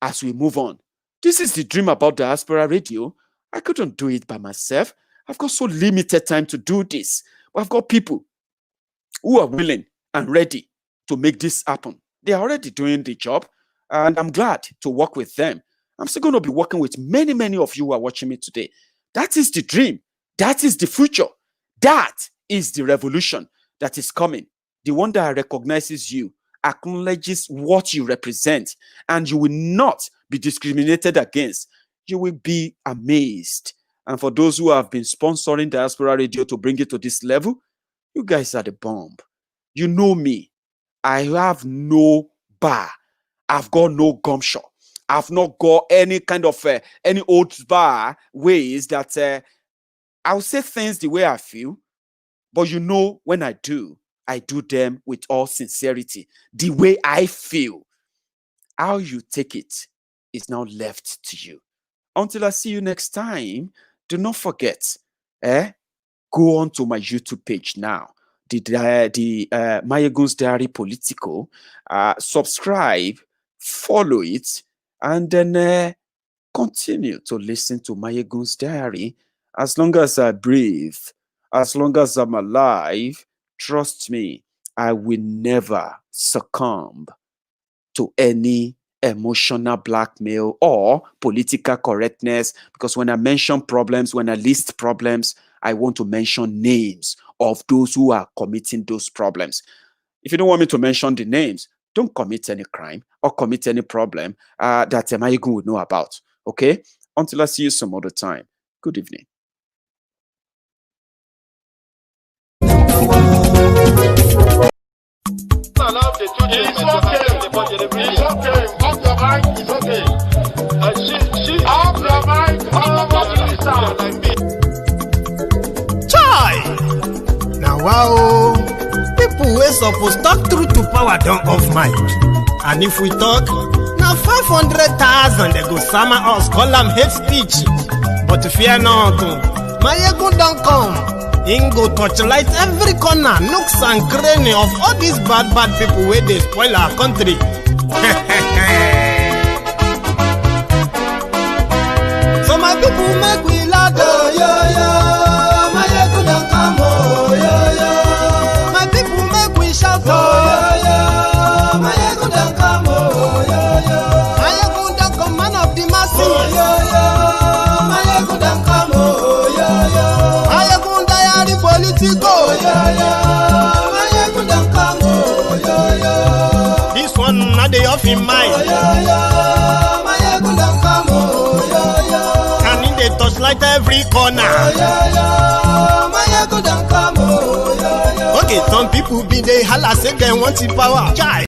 as we move on. This is the dream about Diaspora Radio. I couldn't do it by myself. I've got so limited time to do this. But I've got people who are willing and ready to make this happen. They are already doing the job, and I'm glad to work with them. I'm still going to be working with many, many of you who are watching me today. That is the dream. That is the future. That is the revolution that is coming. The one that recognizes you, acknowledges what you represent, and you will not be discriminated against. You will be amazed. And for those who have been sponsoring Diaspora Radio to bring it to this level, you guys are the bomb. You know me. I have no bar. I've got no gumshoe. I've not got any kind of any old bar ways that I'll say things the way I feel. But you know, when I do them with all sincerity, the way I feel. How you take it is now left to you. Until I see you next time, do not forget, go on to my YouTube page now, the Maiyegun's Diary Political. Subscribe, follow it, and then continue to listen to Maiyegun's Diary. As long as I breathe, as long as I'm alive, trust me, I will never succumb to any emotional blackmail or political correctness, because when I mention problems, when I list problems, I want to mention names of those who are committing those problems. If you don't want me to mention the names, don't commit any crime or commit any problem that Maiyegun would know about. Okay? Until I see you some other time. Good evening. It's okay. Off your mic. It's okay. Off your mic. Chai! Now wow, people wey suppose talk truth to power don off mic, and if we talk, na na 500,000 they go sama us, call am hate speech. But fear not, Maiyegun don come. Him go torchlight every corner, nooks and cranny of all these bad people where they spoil our country. So my people make we laugh, oh, yo yo. Maiyegun don come, oh, yo yo. My people make we shout, oh, yo yo. Maiyegun don come, oh, yo yo. Maiyegun don come, man of the masses, oh, yo yo. Maiyegun don come, oh, yo yo. Maiyegun diary politico, oh, yo yo. Maiyegun don come, oh, yo yo. This one not the off in mind, oh, yo yo. Maiyegun don come, oh, yo yo. And in the touchlight every corner, oh, yo yo. Maiyegun don come, oh, yo yo. Okay, some people be they holla say they want the power. Chai,